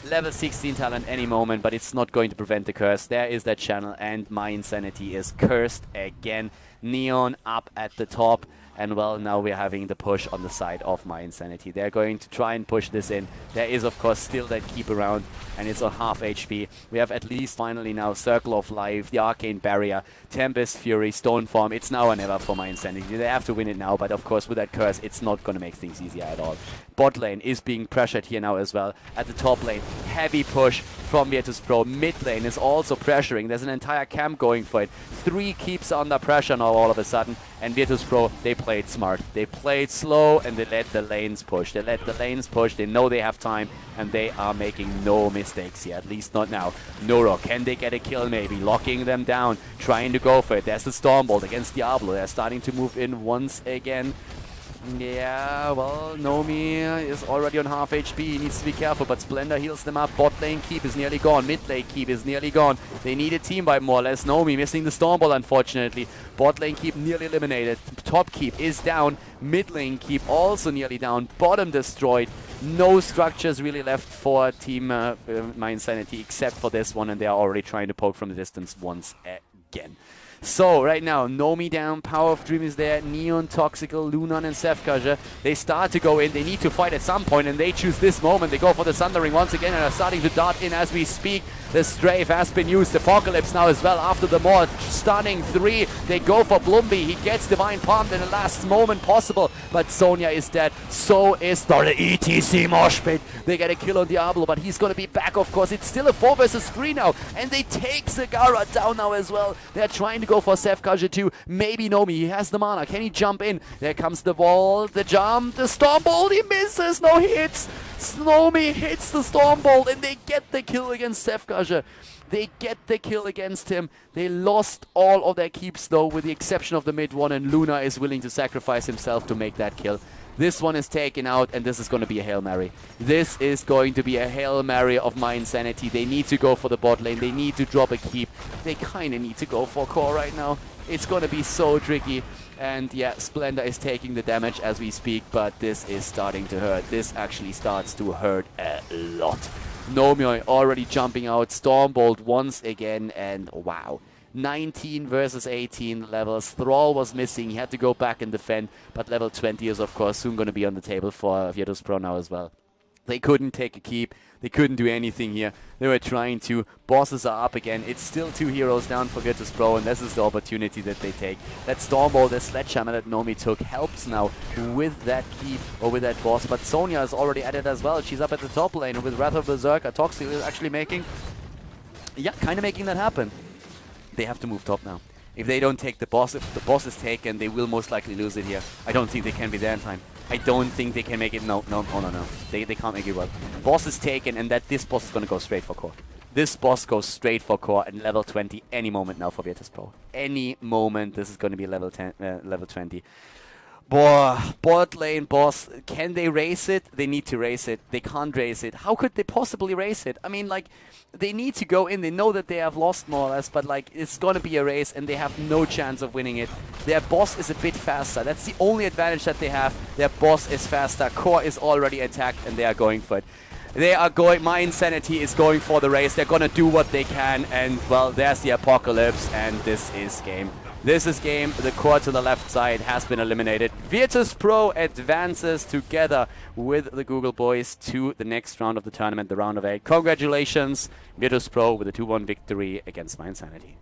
Level 16 talent any moment, but it's not going to prevent the curse. There is that channel, and mYinsanity is cursed again. Neon up at the top. And well, now we're having the push on the side of mYinsanity. They're going to try and push this in. There is, of course, still that keep around, and it's on half HP. We have at least finally now Circle of Life, the Arcane Barrier, Tempest Fury, Stoneform. It's now or never for mYinsanity. They have to win it now, but of course, with that curse, it's not going to make things easier at all. Bot lane is being pressured here now as well. At the top lane, heavy push from Virtus.pro. Mid lane is also pressuring. There's an entire camp going for it. 3 keeps under pressure now all of a sudden. And Virtus.pro, they played smart. They played slow, and they let the lanes push. They let the lanes push. They know they have time, and they are making no mistakes here, at least not now. Noro, can they get a kill maybe? Locking them down, trying to go for it. There's the Stormbolt against Diablo. They're starting to move in once again. Yeah, well, Nomi is already on half HP. He needs to be careful, but Splendor heals them up. Bot lane keep is nearly gone. Mid lane keep is nearly gone. They need a team by more or less. Nomi missing the Stormbolt, unfortunately. Bot lane keep nearly eliminated. Top keep is down. Mid lane keep also nearly down. Bottom destroyed. No structures really left for Team mYinsanity except for this one, and they are already trying to poke from the distance once again. So, right now, Nomi down, Power of Dream is there, Neon, Toxical, Lunan, and Sefkaja. They start to go in, they need to fight at some point, and they choose this moment. They go for the Sundering once again and are starting to dart in as we speak. The Strafe has been used, Apocalypse now as well after the more stunning 3. They go for Blumby, he gets Divine Palmed in the last moment possible, but Sonya is dead, so is the ETC Moshpit. They get a kill on Diablo, but he's gonna be back, of course. It's still a 4 versus 3 now, and they take Zagara down now as well. They're trying to go for Sefkaja too. Maybe Nomi, he has the mana. Can he jump in? There comes the wall, the jump, the Stormbolt, he misses, no hits. Nomi hits the Stormbolt, and they get the kill against Sefkaja. They get the kill against him. They lost all of their keeps though, with the exception of the mid one, and Luna is willing to sacrifice himself to make that kill. This one is taken out, and this is going to be a Hail Mary. This is going to be a Hail Mary of mYinsanity. They need to go for the bot lane. They need to drop a keep. They kind of need to go for core right now. It's going to be so tricky. And yeah, Splendor is taking the damage as we speak, but this is starting to hurt. This actually starts to hurt a lot. Nomi already jumping out. Stormbolt once again, and wow. 19 versus 18 levels. Thrall was missing. He had to go back and defend, but level 20 is, of course, soon going to be on the table for Virtus.pro now as well. They couldn't take a keep. They couldn't do anything here. They were trying to. Bosses are up again. It's still 2 heroes down for Virtus.pro, and this is the opportunity that they take. That Stormbolt, the Sledgehammer that Nomi took, helps now with that keep or with that boss. But Sonya is already at it as well. She's up at the top lane, and with Wrath of Berserker, Toxic is actually making... yeah, kind of making that happen. They have to move top now. If they don't take the boss, if the boss is taken, they will most likely lose it here. I don't think they can be there in time. I don't think they can make it. No. They can't make it work. Boss is taken, and this boss is going to go straight for core. This boss goes straight for core at level 20 any moment now for Virtus.pro. Any moment, this is going to be level 20. Boy, bot lane boss, can they race it? They need to race it. They can't race it. How could they possibly race it? I mean, like, they need to go in. They know that they have lost more or less, but like, it's going to be a race, and they have no chance of winning it. Their boss is a bit faster. That's the only advantage that they have. Their boss is faster. Core is already attacked, and they are going for it. They are going, mYinsanity is going for the race. They're going to do what they can, and well, there's the Apocalypse, and this is game. This is game. The core to the left side has been eliminated. Virtus.pro advances together with the Google boys to the next round of the tournament, the round of 8. Congratulations, Virtus.pro with a 2-1 victory against mYinsanity.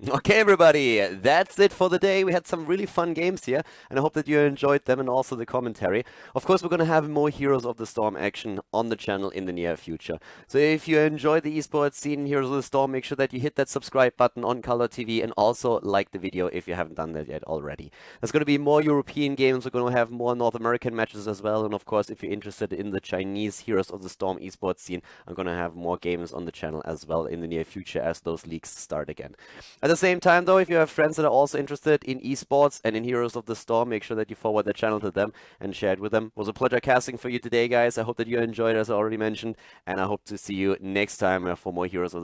Okay, everybody, that's it for the day. We had some really fun games here, and I hope that you enjoyed them and also the commentary. Of course, we're going to have more Heroes of the Storm action on the channel in the near future. So if you enjoy the esports scene, Heroes of the Storm, make sure that you hit that subscribe button on KhaldorTV and also like the video if you haven't done that yet already. There's going to be more European games. We're going to have more North American matches as well. And of course, if you're interested in the Chinese Heroes of the Storm esports scene, I'm going to have more games on the channel as well in the near future as those leagues start again. At the same time, though, if you have friends that are also interested in esports and in Heroes of the Storm, make sure that you forward the channel to them and share it with them. It was a pleasure casting for you today, guys. I hope that you enjoyed, as I already mentioned, and I hope to see you next time for more Heroes of the